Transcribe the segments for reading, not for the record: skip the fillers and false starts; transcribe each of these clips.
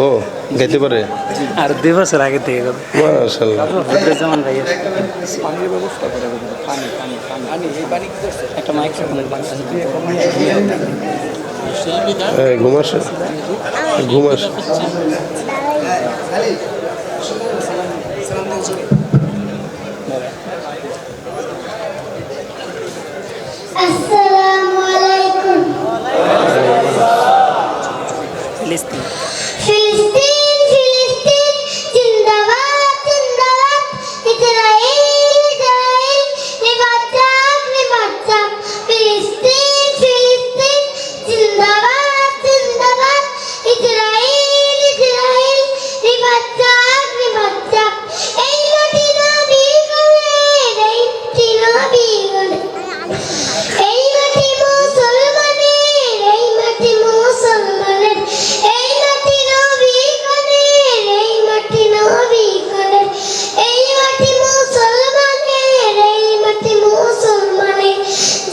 ও গাইতে পারে আর 2 বছর আগে থেকে মাশাআল্লাহ। যেমন ভাই পানির ব্যবস্থা করে পানি একটা মাইক ঘুমাস ঘুমাস আসসালামু আলাইকুম। ফিলিস্তিন ফিলিস্তিন ফিলিস্তিন জিন্দাবাদ জিন্দাবাদ, ইসরাইল ইসরাইল নিবাচাক নিবাচাক, ফিলিস্তিন ফিলিস্তিন জিন্দাবাদ জিন্দাবাদ, ইসরাইল ইসরাইল নিবাচাক নিবাচাক। এই মাটি নবী গড়ের, এই মাটি নবী গড়ের, এই মাটি মুসলমানের, এই মাটি মুসলমানের, এই মাটি নবী গণের, এই মাটি নবী গণের, এই মাটি মুসলমানের, এই মাটি মুসলমানের।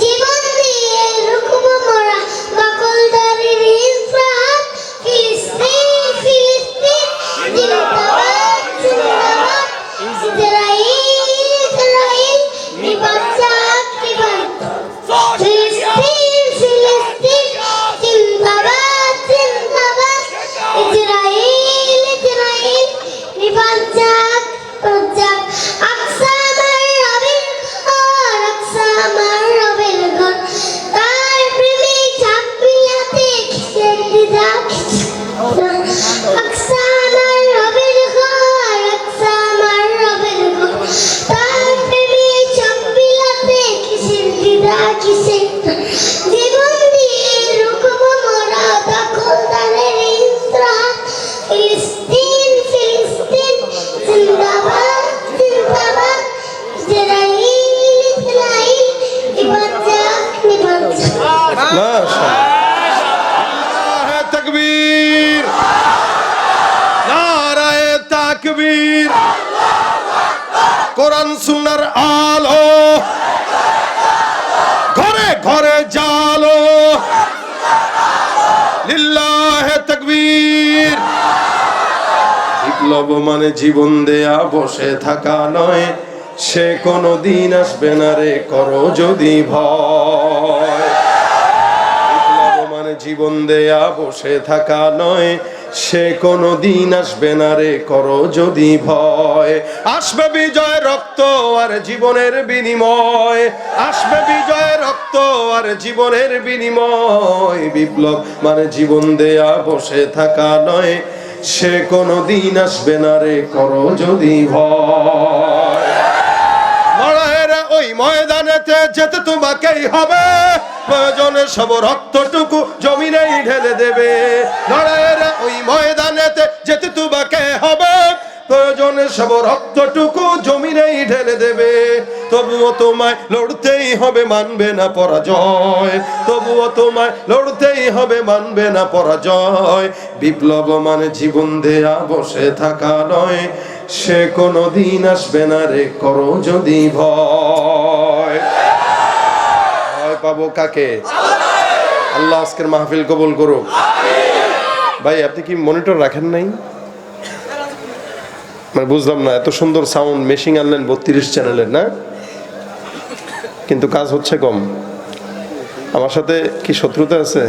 জীবন দিয়ে রুখবো মোরা দখলদারির ইসরাত, ফিলিস্তিন ফিলিস্তিন জিন্দাবাদ জিন্দাবাদ, ইসরাইল ইসরাইল নিবাচাক নিবাচাক, ফিলিস্তিন ফিলিস্তিন জিন্দাবাদ জিন্দাবাদ, ইসরাইল ইসরাইল নিবাচাক নিবাচাক। আকসা আমার রবের ঘর, আকসা আমার রবের ঘর, তার প্রেমে চাপ বিলাতে কিসের দ্বিধা। আকসা আমার রবের ঘর, আকসা আমার রবের ঘর, তার প্রেমে চাপ বিলাতে কিসের দ্বিধা কিসের। জীবন দিয়ে রুখবো মোরা দখলদারের ইসরাত, ফিলিস্তিন ফিলিস্তিন জিন্দাবাদ জিন্দাবাদ, ইসরাইল ইসরাইল নিবাচাক নিবাচাক। নারায়ে তাকবীর, নারায়ে তাকবীর। কোরআন সুন্নাহর আলো ঘরে ঘরে জালো, লিল্লাহে তাকবীর। বিপ্লব মানে জীবন দেয়া বসে থাকা নয়, সে কোনো দিন আসবে না রে করো যদি ভয়। বিপ্লব মানে জীবন দেয়া বসে থাকা নয়, সে কোনো দিন আসবে না রে করো যদি ভয়। আসবে বিজয় রক্ত আর জীবনের বিনিময়, আসবে বিজয় রক্ত আর জীবনের বিনিময়। বিপ্লব মানে জীবন দেয়া বসে থাকা নয়, সে কোনো দিন আসবে না রে করো যদি ভয়। লড়াইয়ের ওই ময়দানেতে যেতে তোমাকেই হবে, প্রয়োজনে সব রক্তটুকু জমিনেই ঢেলে দেবে। লড়াইয়ের ওই ময়দানেতে যেতে তোমাকে হবে, প্রয়োজনে সব রক্তটুকু জমিনেই ঢেলে দেবে। তবুও তোমায় লড়তেই হবে, মানবে না পরাজয়। তবুও তোমায় লড়তেই হবে, মানবে না পরাজয়। বিপ্লব মানে জীবন দেয়া বসে থাকা নয়, সে কোনো দিন আসবে না রে করো যদি ভয়। ভয় পাবো কাকে? আল্লাহ আজকের মাহফিল কবুল করুক। ভাই আপনি কি মনিটর রাখেন নাই? মানে বুঝলাম না, এত সুন্দর সাউন্ড মেশিন আনলেন 32 চ্যানেলের, না? কিন্তু কাজ হচ্ছে কম। আমার সাথে কি শত্রুতা আছে?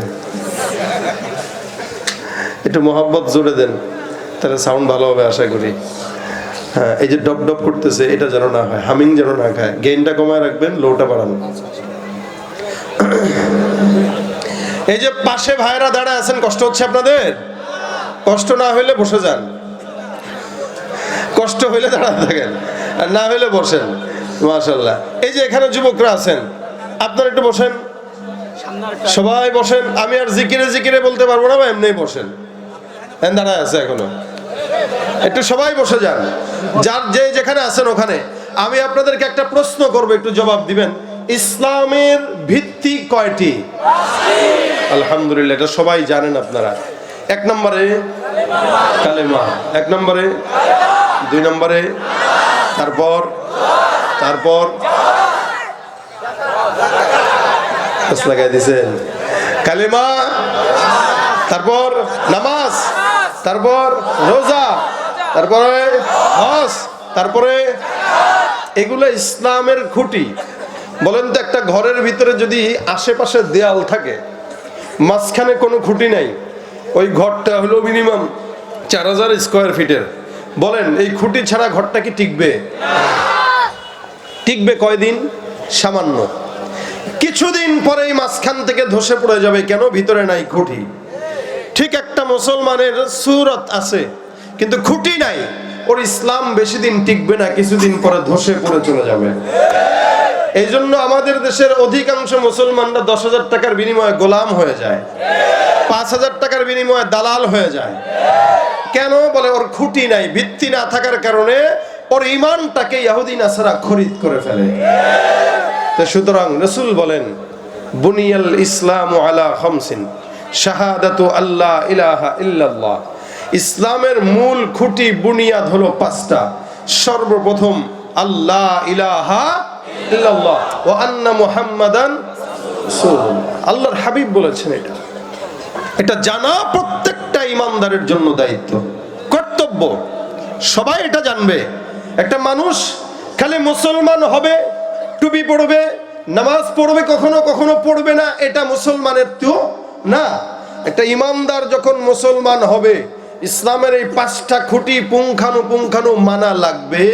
একটু মোহাব্বত জোরে দেন, তাহলে সাউন্ড ভালো হবে আশা করি। হ্যাঁ, এই যে ডপ ডপ করতেছে এটা যেন না হয়, হামিং যেন না খায়। গেইনটা কমায় রাখবেন, লোটা বাড়ান। এই যে পাশে ভাইরা দাঁড়ায় আছেন, কষ্ট হচ্ছে আপনাদের? কষ্ট না হইলে বসে যান, কষ্ট হইলে দাঁড়াতে থাকেন, আর না হইলে বসেন। মাশাআল্লাহ। এই যে এখানে যুবকরা আছেন, আপনারা একটু বসেন, সবাই বসেন। আমি আর জিকিরে জিকিরে বলতে পারবো না, এমনি বসেন। দাঁড়ায় আছে এখনো, একটু সবাই বসে যান, যার যে যেখানে আছেন ওখানে। আমি আপনাদেরকে একটা প্রশ্ন করবো, একটু জবাব দিবেন। ইসলামের ভিত্তি কয়টি? আলহামদুলিল্লাহ, এটা সবাই জানেন আপনারা। 1 নম্বরে কালেমা, 1 নম্বরে, 2 নম্বরে, তারপর মুখস্থ লাগাই দিয়েছেন। কালেমা, তারপর নামাজ, তারপর রোজা, তারপরে হজ, তারপরে এগুলো ইসলামের খুঁটি। বলেন তো, একটা ঘরের ভিতরে যদি আশেপাশে দেয়াল থাকে, মাঝখানে কোনো খুঁটি নাই, ওই ঘরটা হলো মিনিমাম 4000 স্কোয়ার ফিটের। বলেন এই খুঁটি ছাড়া ঘরটা কি টিকবে? টিকবে কয়দিন? সামান্য কিছুদিন পরেই মাঝখান থেকে ধসে পড়ে যাবে। কেন? ভিতরে নাই খুঁটি। ঠিক একটা মুসলমানের সূরত আছে কিন্তু খুঁটি নাই, ওর ইসলাম বেশি দিন টিকবে না, কিছুদিন পরে ধসে পড়ে চলে যাবে। এই জন্য আমাদের দেশের অধিকাংশ মুসলমানরা 10,000 টাকার বিনিময়ে গোলাম হয়ে যায়, 5,000 টাকার বিনিময়ে দালাল হয়ে যায়। কেন? বলে ওর খুঁটি নাই, ভিত্তি না থাকার কারণে ওর ঈমানটাকে ইহুদি নাসারা খরিদ করে ফেলে। তো সুতরাং রাসূল বলেন, বুনিয়াল ইসলামু আলা খামসিন, শাহাদাতু আল্লাহ ইলাহা ইল্লাল্লাহ। ইসলামের মূল খুঁটি বুনিয়াদ হলো 5টা। সর্বপ্রথম আল্লাহ ইলাহা ইল্লাল্লাহ ওয়া আন্না মুহাম্মাদান রাসূলুল্লাহ। আল্লাহর হাবিব বলেছেন এটা জানা প্রত্যেকটা ঈমানদারের জন্য দায়িত্ব, কর্তব্য। সবাই এটা জানবে। একটা মানুষ খালি মুসলমান হবে, টুপি পড়বে, নামাজ পড়বে, কখনো কখনো পড়বে না, এটা মুসলমানের তো না। একটা ঈমানদার যখন মুসলমান হবে, ইসলামের এই 5টা খুঁটি পুঙ্খানুপুঙ্খানু মানা লাগবে।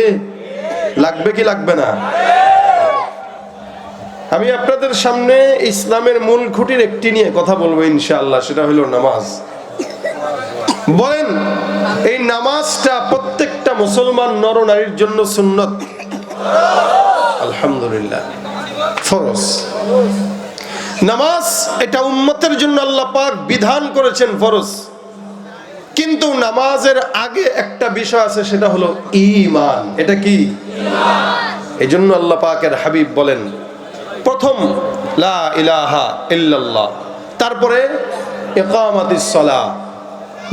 লাগবে কি লাগবে না? আমি আপনাদের সামনে ইসলামের মূল খুঁটির একটি নিয়ে কথা বলবো ইনশাআল্লাহ, সেটা হলো নামাজ। বলেন এই নামাজটা প্রত্যেকটা মুসলমান নর নারীর জন্য সুন্নত? আলহামদুলিল্লাহ, ফরজ। নামাজ এটা উম্মতের জন্য আল্লাহ পাক বিধান করেছেন ফরজ। কিন্তু নামাজের আগে একটা বিষয় আছে, সেটা হলো ঈমান। এটা কি? এই জন্য আল্লাহ পাকের হাবিব বলেন, প্রথম লা ইলাহা ইল্লাল্লাহ, তারপরে ইকামাতিস সালাহ,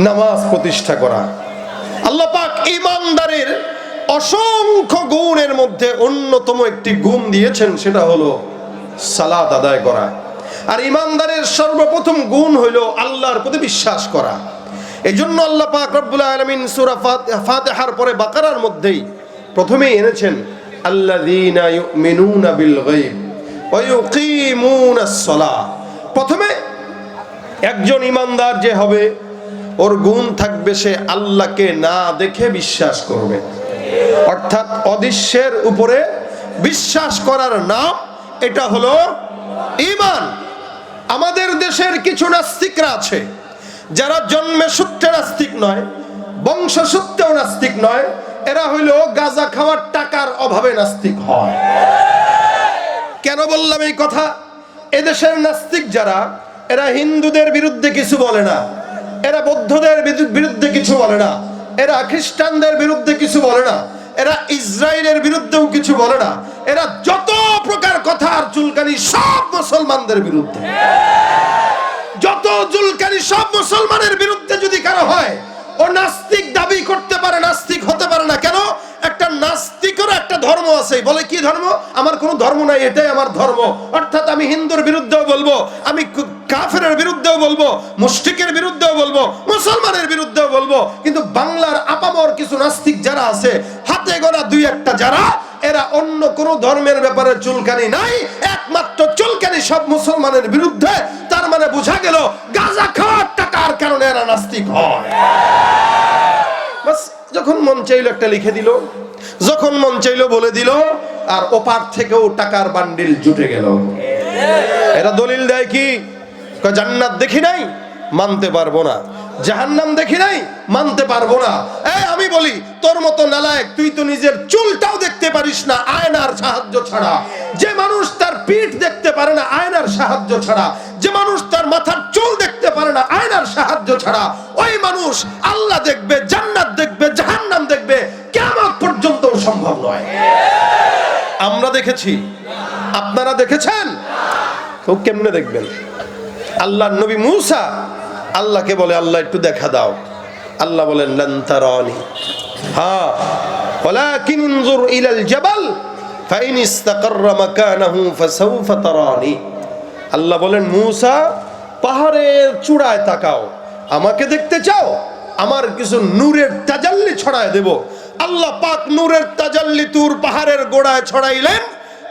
নামাজ প্রতিষ্ঠা করা। আল্লাহ পাক ঈমানদারের অসংখ্য গুণের মধ্যে অন্যতম একটি গুণ দিয়েছেন, সেটা হলো সালাত আদায় করা। আর ঈমানদারের সর্বপ্রথম গুণ হলো আল্লাহর প্রতি বিশ্বাস করা। এই জন্য আল্লাহ পাক রব্বুল আলামিন সূরা ফাতিহার পরে বাকারার মধ্যেই প্রথমেই এনেছেন আল্লাযীনা ইউমিনুনা বিল গায়ব ওয়া ইউকিমুনাস সালাহ। প্রথমে একজন ঈমানদার যে হবে, ওর গুণ থাকবে সে আল্লাহকে না দেখে বিশ্বাস করবে, অর্থাৎ অদৃশ্যের উপরে বিশ্বাস করার নাম এটা হলো ঈমান। আমাদের দেশের কিছু নাস্তিকরা আছে যারা জন্মে সূত্রে নাস্তিক নয়, বংশসূত্রেও নাস্তিক নয়, এরা হইল গাঁজা খাওয়ার টাকার অভাবে নাস্তিক হয়। কেন বললাম এই কথা? এদেশের নাস্তিক যারা, এরা হিন্দুদের বিরুদ্ধে কিছু বলে না, এরা বৌদ্ধদের বিরুদ্ধে কিছু বলে না, এরা খ্রিস্টানদের বিরুদ্ধে কিছু বলে না, এরা ইসরায়েলের বিরুদ্ধেও কিছু বলে না। এরা যত প্রকার কথা আর চুলকানি সব মুসলমানদের বিরুদ্ধে। যত চুলকানি সব মুসলমানের বিরুদ্ধে যদি কারো হয়, ও নাস্তিক দাবি করতে পারে, নাস্তিক হতে পারে না। কেন? একটা নাস্তিকের একটা ধর্ম আছে। বলে কি ধর্ম? আমার কোনো ধর্ম নাই, এটাই আমার ধর্ম। অর্থাৎ আমি হিন্দুর বিরুদ্ধেও বলবো, আমি কাফেরের বিরুদ্ধেও বলবো, মুশরিকের বিরুদ্ধেও বলবো, মুসলমানের বিরুদ্ধেও বলবো। কিন্তু বাংলার আপামর কিছু নাস্তিক যারা আছে, হাতে গোনা 2-1টা যারা, এরা অন্য কোন ধর্মের ব্যাপারে চুলকানি নাই, একমাত্র চুলকানি সব মুসলমানের বিরুদ্ধে। তার মানে বোঝা গেল গাঁজা খাওয়ার টাকার কারণে এরা নাস্তিক হয়। বাস, যখন মন চাইলো একটা লিখে দিল, যখন মন চাইলো বলে দিল, আর ওপার থেকেও টাকার বান্ডিল জুটে গেল। এরা দলিল দেয় কি? জান্নাত দেখি নাই, মানতে পারবো না। জাহান্নাম দেখি নাই, মানতে পারবো না। আমি বলি, তোর মতো নালায়েক, তুই তো নিজের চুলটাও দেখতে পারিস না আয়নার সাহায্য ছাড়া। যে মানুষ তার পিঠ দেখতে পারে না আয়নার সাহায্য ছাড়া, যে মানুষ তার মাথার চুল দেখতে পারে না আয়নার সাহায্য ছাড়া, ওই মানুষ আল্লাহ দেখবে, জান্নাত দেখবে, জাহান্নাম দেখবে, কিয়ামত পর্যন্ত সম্ভব নয়। আমরা দেখেছি, আপনারা দেখেছেন? তো কেমনে দেখবেন? আল্লাহর নবী মূসা আল্লাহকে বলে, আল্লাহ একটু দেখা দাও। আল্লাহ বলেন, লান তারানি, হ্যাঁ, ওয়ালাকিন ইনজুর ইলাল জাবাল ফাইন ইসতাকাররা মাকানাহু ফাসাউফা তারানি। আল্লাহ বলেন, মূসা পাহাড়ের চূড়ায় তাকাও, আমাকে দেখতে চাও? আমার কিছু নূরের তাজাল্লি ছড়ায় দেব। আল্লাহ পাক নূরের তাজাল্লি তুর পাহাড়ের গোড়ায় ছড়াইলেন।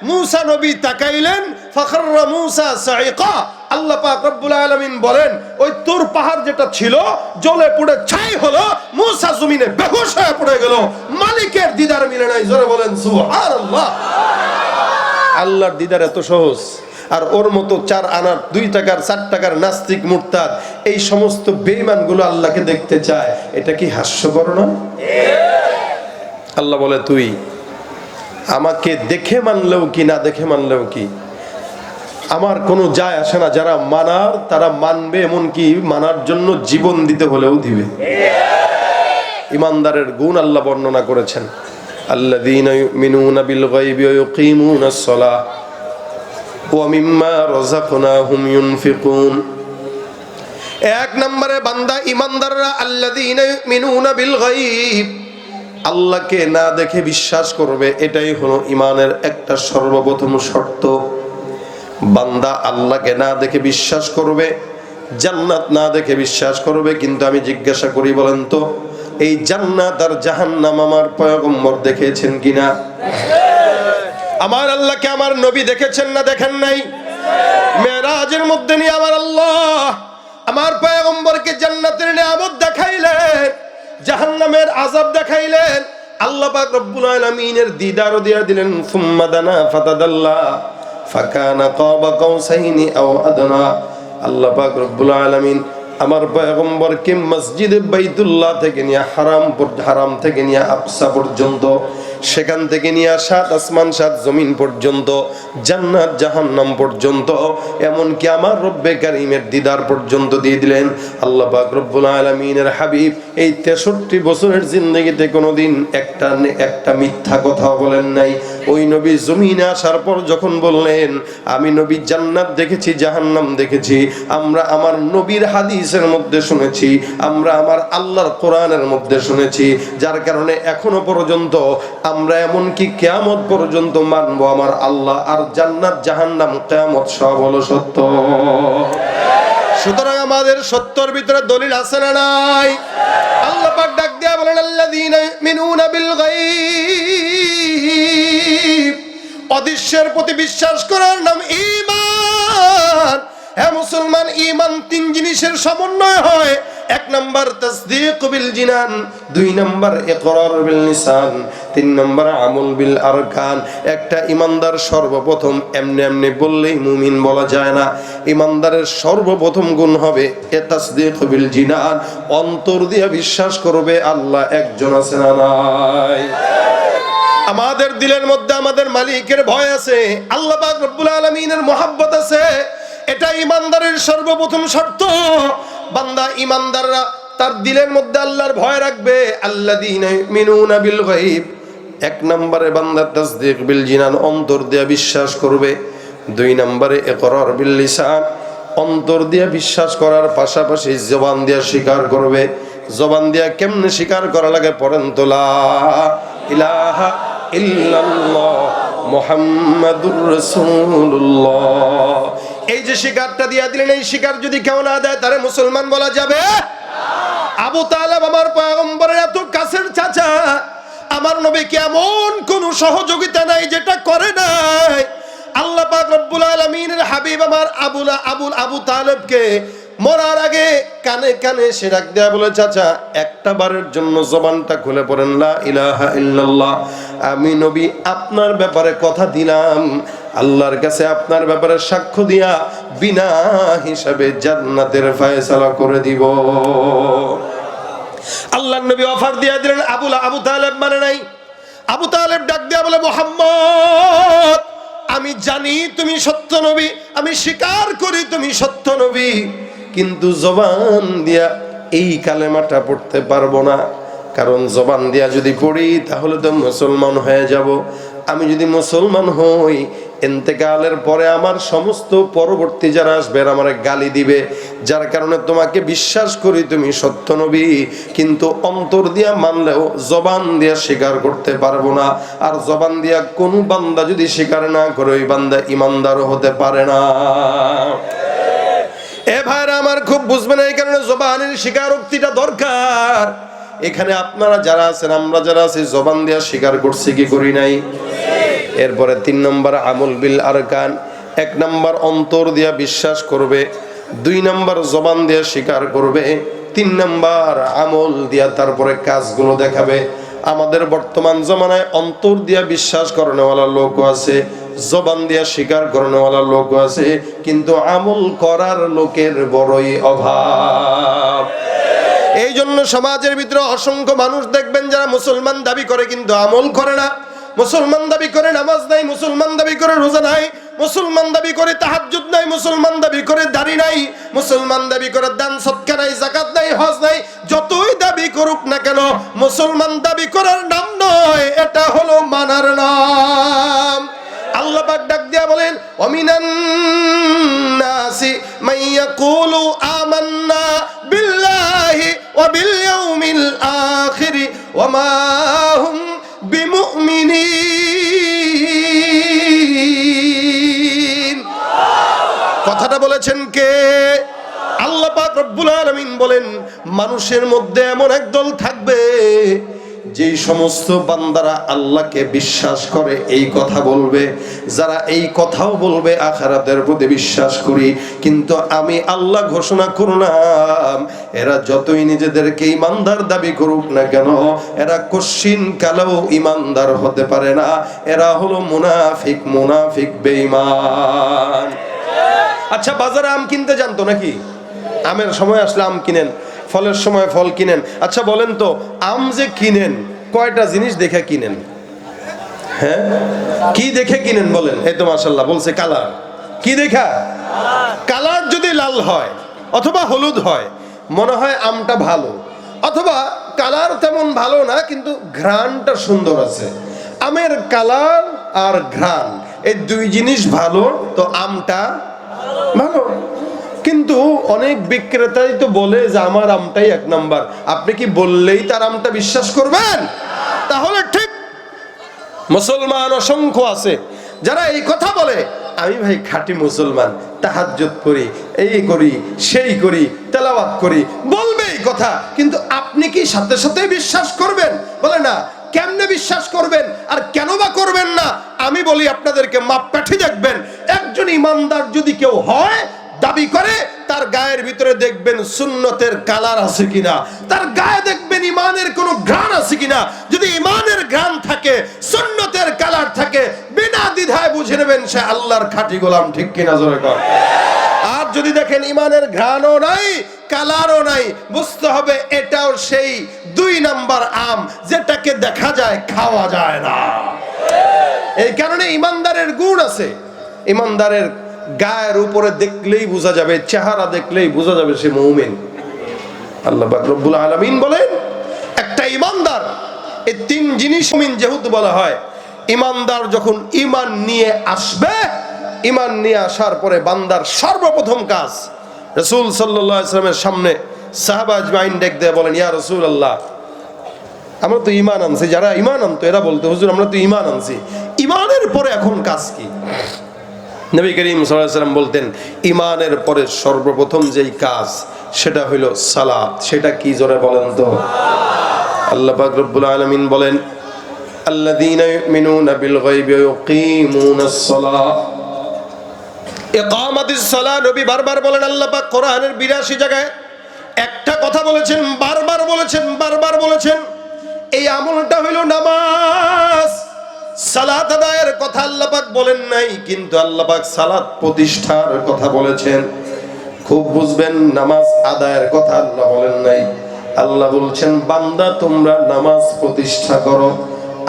মূসা নবী তাকাইলেন, ফাখররা মূসা সাইকা। আল্লাহ পাক রব্বুল আলামিন বলেন, ওই তুর পাহাড় যেটা ছিল জ্বলে পুড়ে ছাই হলো, মূসা জমিনে বেহুশ হয়ে পড়ে গেল। মালিকের দিদার মিলে নাই। জোরে বলেন সুবহানাল্লাহ। আল্লাহর দিদার এত সহজ। আর ওর মতো 4 আনার 2 টাকার 4 টাকার নাস্তিক মুরতাদ এই সমস্ত বেঈমানগুলো আল্লাহকে দেখতে চায়। এটা কি হাস্যকর না? আল্লাহ বলে, তুই আমাকে দেখে মানলেও কি না দেখে মানলেও কি আমার কোনো যায় আসে না। যারা মানার তারা মানবে, এমনকি মানার জন্য জীবন দিতে হলেও দিবে। ইমানদারের গুণ আল্লাহ বর্ণনা করেছেন, আল্লাযীনা ইউমিনুনা বিল গায়বি ওয়া ইউকিমুনাস সালাহ ওয়া মিম্মা রাযাকনাহুম ইউনফিকুন। 1 নম্বরে বান্দা ইমানদাররা আল্লাযীনা ইউমিনুনা বিল গায়ব, আল্লাহকে না দেখে বিশ্বাস করবে। এটাই হলো ইমানের একটা সর্বপ্রথম শর্ত। বান্দা আল্লাহকে না দেখে বিশ্বাস করবে, জান্নাত না দেখে বিশ্বাস করবে। কিন্তু আমি জিজ্ঞাসা করি, বলেন তো, এই জান্নাত আর জাহান্নাম আমার পয়গম্বর দেখেছেন কিনা? আমার আল্লাহকে আমার নবী দেখেছেন না দেখেন নাই? মেরাজের মধ্যে নিয়ে আমার আল্লাহ আমার পয়গম্বরকে জান্নাতের নিয়ামত দেখাইলেন, জাহান্নামের আযাব দেখাইলেন। আল্লাহ পাক রব্বুল আলামিনের দিদারও দিয়ে দিলেন। সুম্মা দানা ফাতাদাল্লা ফাকানা কাবা কাউসাইনি আও আদনা। আল্লাহ পাক রব্বুল আলামিন আমার পয়গম্বরকে মসজিদে বাইতুল্লাহ থেকে নিয়ে হারাম থেকে নিয়ে আকসা পর্যন্ত, সেখান থেকে নিয়ে 7 আসমান 7 জমিন পর্যন্ত, জান্নাত জাহান্নাম পর্যন্ত, এমনকি আমার রব্বে কারীমের দিদার পর্যন্ত দিয়ে দিলেন। আল্লাহ পাক রব্বুল আলামিনের হাবিব এই 63 বছরের জিন্দেগিতে কোনোদিন একটা মিথ্যা কথা বলেন নাই। ওই নবী জমিনে আসার পর যখন বললেন, আমি নবী জান্নাত দেখেছি জাহান্নাম দেখেছি, আমরা আমার নবীর হাদিসের মধ্যে শুনেছি, আমরা আমার আল্লাহর কোরআনের মধ্যে শুনেছি, যার কারণে এখনো পর্যন্ত আমরা এমনকি কিয়ামত পর্যন্ত মানবো আমার আল্লাহ আর জান্নাত জাহান্নাম কিয়ামত সব হলো সত্য। সুতরাং আমাদের সত্যর ভিতরে দলিল আছে না নাই? আল্লাহ পাক ডাক দিয়া বলেন, আল্লাযীনা ইউমিনুনা বিল গায়ব, অদৃশ্যের প্রতি বিশ্বাস করার নাম ঈমান। হে মুসলমান, ঈমান 3 জিনিসের সমন্বয় হয়। 1 নাম্বার তাসদীক বিল জিনান, 2 নাম্বার ইকরার বিল লিসান, 3 নাম্বার আমল বিল আরকান। একটা ইমানদার সর্বপ্রথম এমনি বললেই মুমিন বলা যায় না। ইমানদারের সর্বপ্রথম গুণ হবে তাসদীক বিল জিনান, অন্তর দিয়ে বিশ্বাস করবে আল্লাহ একজন আছে না নাই। আমাদের দিলের মধ্যে আমাদের মালিকের ভয় আছে, আল্লাহ পাক রব্বুল আলামিনের মহব্বত আছে। এটা ইমানদারের সর্বপ্রথম শর্ত। বান্দা ইমানদাররা তার দিলের মধ্যে আল্লাহর ভয় রাখবে। আল্লাযীনা ইউমিনুনা বিল গায়ব, 1 নম্বরে বান্দা তাসদীক বিল জিনান, অন্তর দিয়ে বিশ্বাস করবে। 2 নম্বরে ইকরার বিল লিসান, অন্তর দিয়ে বিশ্বাস করার পাশাপাশি জবান দিয়ে স্বীকার করবে। জবান দিয়ে কেমনে স্বীকার করা লাগে পড়েন তো, লা ইলাহা ইল্লাল্লাহ মুহাম্মাদুর রাসূলুল্লাহ। এই যে শিকারটা দিয়া দিলেন, এই শিকার যদি কেউ না দেয় তারে মুসলমান বলা যাবে? আবু তালেব আমার পয়গম্বরের এত কাছের চাচা, আমার নবীকে এমন কোন সহযোগিতা নাই যেটা করে নাই। আল্লাহ পাক রব্বুল আলামিনের হাবিব আমার আবু তালেবকে মরার আগে কানে কানে সে ডাক দেয়া বলে, চাচা একটা বারের জন্য জবানটা খুলে পড়েন লা ইলাহা ইল্লাল্লাহ। আমি নবী আপনার ব্যাপারে কথা দিলাম, আল্লাহর কাছে আপনার ব্যাপারে সাক্ষ্য দিয়া বিনা হিসাবে জান্নাতের ফয়সালা করে দিব। আল্লাহর নবী অফার দিয়া দিলেন। আবু তালেব মানে নাই। আবু তালেব ডাক দিয়া বলে, মুহাম্মদ আমি জানি তুমি সত্য নবী, আমি স্বীকার করি তুমি সত্য নবী, কিন্তু জবান দিয়া এই কালেমাটা পড়তে পারবো না। কারণ জবান দিয়া যদি পড়ি তাহলে তো মুসলমান হয়ে যাব। আমি যদি মুসলমান হই ইন্তেকালের পরে আমার সমস্ত পরবর্তী যারা আসবে আমার গালি দিবে, যার কারণে তোমাকে বিশ্বাস করি তুমি সত্য নবী, কিন্তু অন্তর দিয়া মানলেও জবান দিয়া স্বীকার করতে পারবো না। আর জবান দিয়া কোন বান্দা যদি স্বীকার না করে ওই বান্দা ইমানদারও হতে পারে না। এ ভাইরা আমার খুব বুঝবেন, এই কারণে জবানের স্বীকারোক্তিটা দরকার। এখানে আপনারা যারা আছেন, আমরা যারা আছি, জবান দিয়া স্বীকার করছি কি করি নাই? এরপরে 3 নম্বর আমল বিল আরকান। 1 নম্বর অন্তর দিয়া বিশ্বাস করবে, 2 নম্বর জবান দিয়া স্বীকার করবে, 3 নম্বর আমল দিয়া তারপরে কাজগুলো দেখাবে। আমাদের বর্তমান জমানায় অন্তর দিয়া বিশ্বাস করানোওয়ালা লোকও আছে, জবান দিয়া স্বীকার করানোওয়ালা লোকও আছে, কিন্তু আমল করার লোকের বড়ই অভাব। এই জন্য সমাজের ভিতরে অসংখ্য মানুষ দেখবেন যারা মুসলমান দাবি করে কিন্তু আমল করে না। মুসলমান দাবি করে নামাজ নাই, মুসলমান দাবি করে রোজা নাই, মুসলমান দাবি করে তাহাজ্জুদ নাই, মুসলমান দাবি করে দাড়ি নাই, মুসলমান দাবি করে দান সদকা নাই, যাকাত নাই, হজ নাই। যতই দাবি করুক না কেন, মুসলমান দাবি করার নাম নয়, এটা হলো মানার নাম। আল্লাহ পাক ডাক দিয়া বলেন, ওয়ামিনান নাসি মাইয়াকুলু আমান্না বিল্লাহি ওয়া বিল ইয়াউমিল আখির ওয়া মা হুম বিমুমিনিন। কথাটা বলেছেন কে? আল্লাহ পাক রব্বুল আলামিন বলেন, মানুষের মধ্যে এমন একদল থাকবে যেই সমস্ত বান্দারা আল্লাহকে বিশ্বাস করে এই কথা বলবে, যারা এই কথাও বলবে আখিরাতের প্রতি বিশ্বাস করি, কিন্তু আমি আল্লাহ ঘোষণা করলাম এরা যতই নিজেদেরকে ইমানদার দাবি করুক না কেন, এরা কশিন কালেও ইমানদার হতে পারে না। এরা হলো মুনাফিক, মুনাফিক বেঈমান। আচ্ছা, বাজারে আম কিনতে জানতো নাকি? আমের সময় আসলে আম কিনেন, ফলের সময় ফল কিনেন। আচ্ছা বলেন তো, আম যে কিনেন কয়টা জিনিস দেখে কিনেন? হ্যাঁ, কি দেখে কিনেন বলেন? এই তো মাশাআল্লাহ বলছে কালার। কি দেখা? কালার যদি লাল হয় অথবা হলুদ হয়, মনে হয় আমটা ভালো। অথবা কালার তেমন ভালো না, কিন্তু ঘ্রাণটা সুন্দর আছে। আমের কালার আর ঘ্রাণ এই 2 জিনিস ভালো, তো আমটা ভালো। কিন্তু অনেক বিক্রেতাই তো বলে যে আমার আমটাই 1 নাম্বার। আপনি কি বললেই তার আমটা বিশ্বাস করবেন? তাহলে ঠিক। মুসলমান অসংখ্য আছে যারা এই কথা বলে, আমি ভাই খাঁটি মুসলমান, তাহাজ্জুদ করি, এই করি, সেই করি, তেলাওয়াত করি, বলবে এই কথা, কিন্তু আপনি কি সাথে সাথে বিশ্বাস করবেন? বলে না। কেমনে বিশ্বাস করবেন আর কেন বা করবেন না? আমি বলি আপনাদেরকে, মাপকাঠি দেখবেন। একজন ইমানদার যদি কেউ হয়, দাবি করে, তার গায়ের ভিতরে দেখবেন সুন্নতের কালার আছে কিনা, তার গায়ে দেখবেন ইমানের কোনো ঘ্রাণ আছে কিনা। যদি ইমানের ঘ্রাণ থাকে, সুন্নতের কালার থাকে, বিনা দ্বিধায় বুঝে নেবেন সে আল্লাহর খাঁটি গোলাম। ঠিক কিনা জোরে কর। আর যদি দেখেন ইমানের ঘ্রাণও নাই, কালারও নাই, বুঝতে হবে এটাও সেই 2 নাম্বার আম, যেটাকে দেখা যায় খাওয়া যায় না। এই কারণে ইমানদারের গুণ আছে। ইমানদারের গায়ের উপরে দেখলেই বোঝা যাবে, চেহারা দেখলেই বোঝা যাবে সে মুমিন। আল্লাহ পাক রব্বুল আলামিন বলেন, একটা ইমানদার, এই 3 জিনিস মুমিন যেহেতু বলা হয়, ইমানদার যখন ঈমান নিয়ে আসবে, ঈমান নিয়ে আসার পরে বান্দার সর্বপ্রথম কাজ, রাসূল সাল্লাল্লাহু আলাইহি ওয়াসাল্লামের সামনে সাহাবা আজমাইন ডেক দিয়ে বলেন, ইয়া রাসূলুল্লাহ, আমরা তো ঈমান আনছি। যারা ঈমান আনতো এরা বলতো, হুজুর আমরা তো ঈমান আনছি, ঈমানের পরে এখন কাজ কি? নবী করিম সাল্লাল্লাহু আলাইহি ওয়াসাল্লাম বলতেন, ঈমানের পরে সর্বপ্রথম যেই কাজ সেটা হলো সালাত। সেটা কি জোরে বলেন তো? আল্লাহ পাক রব্বুল আলামিন বলেন, আল্লাযীনা ইউমিনুনা বিল গায়বি ওয়া ইউকিমুনাস সালাহ। ইকামাতিস সালাহ নবী বারবার বলেন। আল্লাহ পাক কোরআনের 82 জায়গায় একটা কথা বলেছেন, বারবার বলেছেন, বারবার বলেছেন। এই আমলটা হলো নামাজ। সালাত আদায়ের কথা আল্লাহ পাক বলেন নাই, কিন্তু আল্লাহ পাক সালাত প্রতিষ্ঠার কথা বলেছেন। খুব বুঝবেন, নামাজ আদায়ের কথা আল্লাহ বলেন নাই। আল্লাহ বলছেন, বান্দা তোমরা নামাজ প্রতিষ্ঠা করো।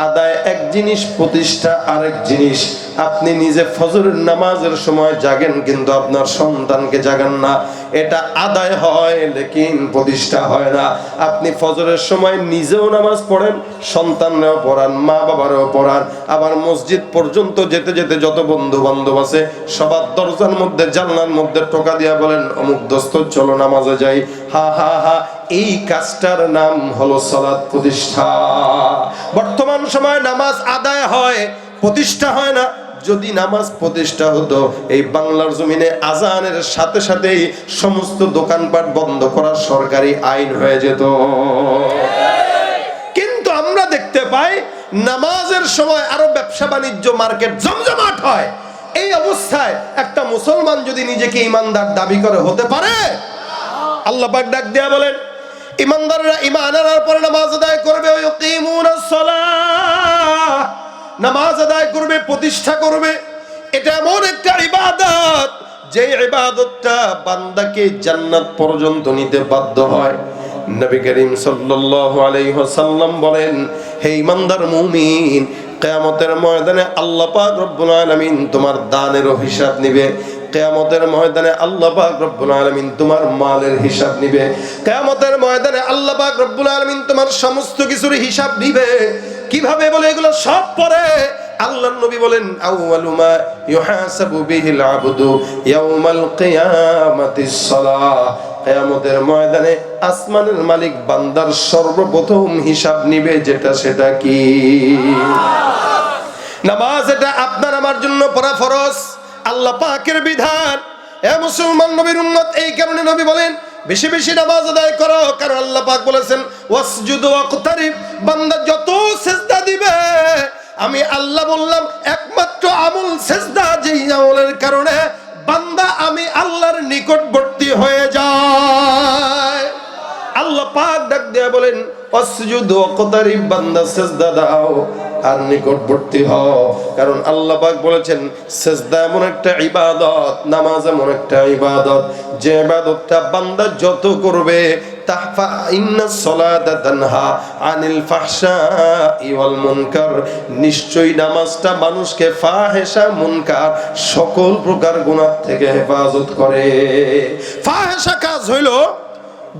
আদায় এক জিনিস, প্রতিষ্ঠা আরেক জিনিস। আপনি নিজে ফজরের নামাজের সময় জাগেন কিন্তু আপনার সন্তানকে জাগান না, এটা আদায় হয় লেকিন প্রতিষ্ঠা হয় না। আপনি ফজরের সময় নিজেও নামাজ পড়েন, সন্তানরাও পড়ান, মা বাবারাও পড়ান, আবার মসজিদ পর্যন্ত যেতে যেতে যত বন্ধু বান্ধব আছে সবার দরজার মধ্যে জানলার মধ্যে টোকা দিয়া বলেন অমুক দোস্ত চলো নামাজে যাই। হা হা হা, এই কাজটার নাম হলো সালাত প্রতিষ্ঠা। বর্তমান সময় নামাজ আদায় হয়, প্রতিষ্ঠা হয় না। যদি নামাজ প্রতিষ্ঠা হতো এই বাংলার জমিনে আজানের সাথে সাথেই সমস্ত দোকানপাট বন্ধ করার সরকারি আইন হয়ে যেত। কিন্তু আমরা দেখতে পাই নামাজের সময় আরো ব্যবসা বাণিজ্য মার্কেট জমজমাট হয়। এই অবস্থায় একটা মুসলমান যদি নিজেকে ইমানদার দাবি করে হতে পারে? আল্লাহ পাক ডাক দেয়া বলেন ইমানদাররা ঈমান আনার পরে নামাজ আদায় করবে, ইউকিমুনাস সালাহ, নামাজ আদায় করবে, প্রতিষ্ঠা করবে। এটা এমন একটা ইবাদত যে ইবাদতটা বান্দাকে জান্নাত পর্যন্ত নিতে বাধ্য হয়। নবী করিম সাল্লাল্লাহু আলাইহি ওয়াসাল্লাম বলেন, হে ঈমানদার মুমিন, কিয়ামতের ময়দানে আল্লাহ পাক রব্বুল আলামিন তোমার দানেরও হিসাব নিবে। কিয়ামতের ময়দানে আল্লাহ পাক রব্বুল আলামিন তোমার মালের হিসাব নিবে। কিয়ামতের ময়দানে আল্লাহ পাক রব্বুল আলামিন তোমার সমস্ত কিছুর হিসাব নিবে। কিভাবে বলে এগুলো সব পরে আল্লাহর নবী বলেন, আউয়ালু মা ইউহাসাবু বিহিল আবদু ইয়াউমাল কিয়ামাতিস সালাহ। কিয়ামতের ময়দানে আসমানের মালিক বান্দার সর্বপ্রথম হিসাব নিবে, যেটা সেটা কি? নামাজ। এটা আপনার আমার জন্য পড়া ফরজ, আল্লাহ পাকের বিধান। এ মুসলমান নবীর উম্মত, এই কারণে নবী বলেন বেশি বেশি নামাজ আদায় করো, কারণ আল্লাহ পাক বলেছেন ওয়াসজুদু ওয়াকতারিব, বান্দা যত সিজদা দিবে আমি আল্লাহ বললাম একমাত্র আমল সিজদা, যেই আমলের কারণে বান্দা আমি আল্লাহর নিকটবর্তী হয়ে যায়। আল্লাহ পাক ডাক দেয়া বলেন ওয়াসজুদু ওয়াকতারিব, বান্দা সিজদা দাও আর নিকটবর্তী হও। কারণ আল্লাহ পাক বলেছেন সিজদা এমন একটা ইবাদত, নামাজ এমন একটা ইবাদত, যে ইবাদতটা বান্দা যত করবে তাহফা ইন্নাস সালাতা তানহা আনিল ফাহশাই ওয়াল মুনকার, নিশ্চয়ই নামাজটা মানুষকে ফাহেশা মুনকার সকল প্রকার গুনাহ থেকে হেফাজত করে। ফাহেশা কাজ হইল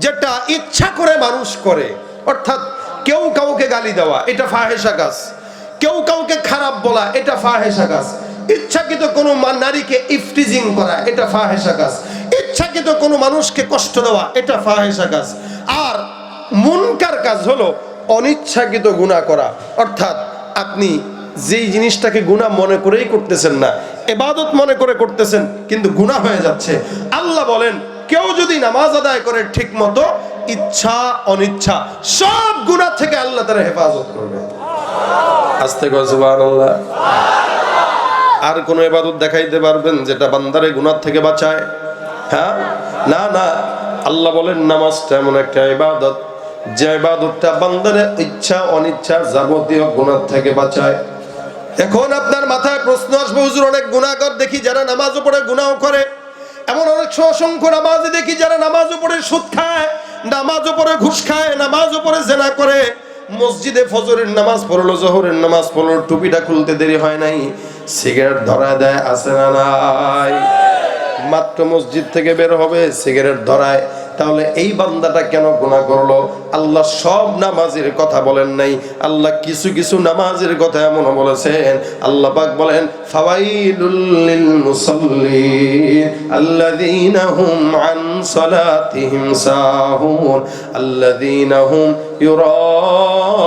যেটা ইচ্ছা করে মানুষ করে, অর্থাৎ কেউ কাউকে গালি দেওয়া, এটা ফাহেশা কাজ। কেউ কাউকে খারাপ বলা, এটা ফাহেশা কাজ। ইচ্ছাকৃত কোনো নারীকে ইফটিজিং করা, এটা ফাহেশা কাজ। ইচ্ছাকৃত কোনো মানুষকে কষ্ট দেওয়া, এটা ফাহেশা কাজ। আর মুনকার কাজ হলো অনিচ্ছাকৃত গুনাহ করা, অর্থাৎ আপনি যেই জিনিসটাকে গুনাহ মনে করেই করতেছেন না, ইবাদত মনে করে করতেছেন কিন্তু গুনাহ হয়ে যাচ্ছে। আল্লাহ বলেন কেউ যদি নামাজ আদায় করে ঠিক মতো, ইচ্ছা অনিচ্ছা সব গুনাহ থেকে আল্লাহ তাআলা হেফাজত করবে। আস্তে করে সুবহানাল্লাহ। আর কোন ইবাদত দেখাইতে পারবেন যেটা বান্দারে গুনাহ থেকে বাঁচায়? হ্যাঁ, না না। আল্লাহ বলেন নামাজটা এমন একটা ইবাদত যে ইবাদতটা বান্দারে ইচ্ছা অনিচ্ছা যাবতীয় গুনাহ থেকে বাঁচায়। এখন আপনার মাথায় প্রশ্ন আসবে, হুজুর অনেক গুনাহগার দেখি যারা নামাজও পড়ে গুনাহ করে, এমন অনেক অসংখ্য নামাজি দেখি যারা নামাজও পড়ে সুদ খায়, নামাজও পড়ে ঘুষ খায়, নামাজও পড়ে জেনা করে। মসজিদে ফজরের নামাজ পড়লো, জোহরের নামাজ পড়লো, টুপিটা খুলতে দেরি হয় নাই, সিগারেট ধরায় দেয়, আছে না নাই? মাত্র মসজিদ থেকে বের হবে সিগারেট ধরায়। তাহলে এই বান্দাটা কেন গুনাহ করলো? আল্লাহ সব নামাজের কথা বলেন নাই, আল্লাহ কিছু কিছু নামাজের কথা এমন বলেছেন। আল্লাহ পাক বলেন ফাওয়াইলুল লিল মুসাল্লিন আল্লাযীনা হুম আন সালাতিহিম সাহুন আল্লাযীনা হুম ইউরাউনা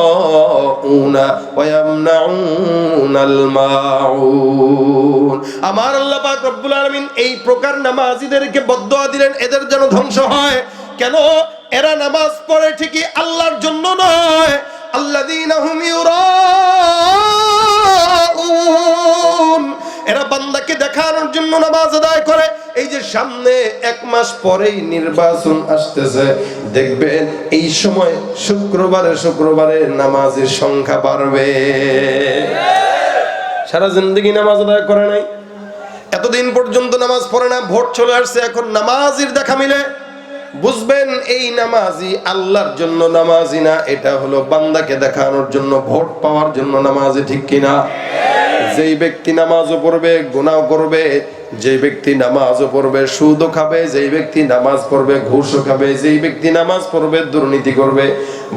ওয়া ইয়ামনাউনাল মাউন। আমার আল্লাহ পাক রব্বুল আলামিন এই প্রকার নামাজীদেরকে বদদুয়া দিলেন এদের যেন ধ্বংস হয়। কেন? এরা নামাজ পড়ে ঠিকই আল্লাহর জন্য নয়, আল্লাযীনা হুম ইউরাউন, এরা বান্দাকে দেখানোর জন্য নামাজ আদায় করে। এই যে সামনে এক মাস পরেই নির্বাচন আসতেছে, দেখবেন এই সময় শুক্রবারে শুক্রবারে নামাজের সংখ্যা বাড়বে। সারা জিন্দেগি নামাজ আদায় করে নাই, এতদিন পর্যন্ত নামাজ পড়ে না, ভোট চলে আসছে, এখন নামাজের দেখা মিলে। বুঝবেন এই নামাজি আল্লাহর জন্য নামাজি না, এটা হলো বান্দাকে দেখানোর জন্য, ভোট পাওয়ার জন্য নামাজি, ঠিক কিনা? যেই ব্যক্তি নামাজও পড়বে গুনাহও করবে, যে ব্যক্তি নামাজও পড়বে সুদও খাবে, যেই ব্যক্তি নামাজ পড়বে ঘুষও খাবে, যেই ব্যক্তি নামাজ পড়বে দুর্নীতি করবে,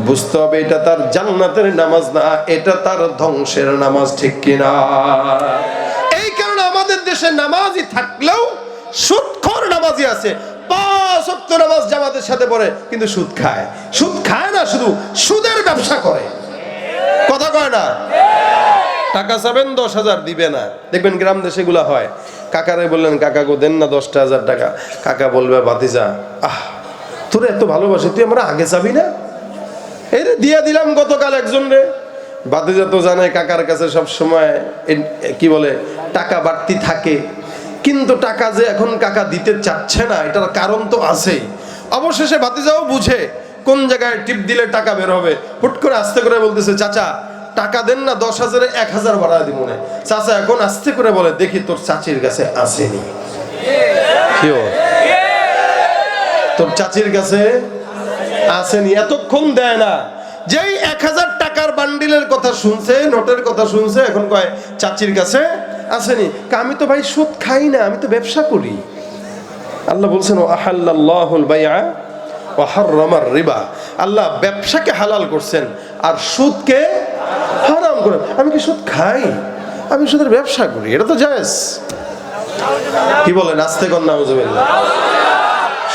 বুঝতে হবে এটা তার জান্নাতের নামাজ না, এটা তার ধ্বংসের নামাজ, ঠিক কিনা? এই কারণে আমাদের দেশে নামাজি থাকলেও সুদখোর নামাজি আছে, 5 ওয়াক্ত নামাজ জামাতের সাথে পড়ে কিন্তু সুদ খায়। সুদ খায় না, শুধু সুদের ব্যবসা করে, কথা কয় না। টাকা চাবেন 10,000 দিবে না, দেখবেন গ্রাম দেশে গুলা হয়। কাকারে বললেন কাকা গো দেন না 10,000 টাকা, কাকা বলবে ভাতিজা তোরে এত ভালোবাসি তুই আমরা আগে চাবি না, এই রে দিয়া দিলাম গতকাল একজন রে। ভাতিজা তো জানে কাকার কাছে সব সময় কি বলে টাকা বাড়তি থাকে, কিন্তু টাকা যে এখন কাকা দিতে চাচ্ছে না এটার কারণ তো আছেই। অবশেষে ভাতিজাও বুঝে কোন জায়গায় টিপ দিলে টাকা বের হবে, হুট করে আস্তে করে বলতেছে চাচা টাকা দেন না 10,000-এ 1,000 বাড়া দিব না। চাচা এখন আস্তে করে বলে দেখি তোর চাচির কাছে আসেনি, তোর চাচির কাছে আসেনি, এতক্ষণ দেয় না। যেই 1,000 টাকার বান্ডিলের কথা শুনছে, নোটের কথা শুনছে, এখন কয় চাচির কাছে আসেনি। আমি তো ভাই সুদ খাই না, আমি তো ব্যবসা করি। আল্লাহ বলছেন আহাল্লাল্লাহুল বাইআ ওয়া হাররামার রিবা, আল্লাহ ব্যবসাকে হালাল করছেন আর সুদকে হারাম করে। আমি কি সুদ খাই? আমি সুদের ব্যবসা করি, এটা তো জায়েজ। কি বলেন আস্তে কর নাউজুবিল্লাহ।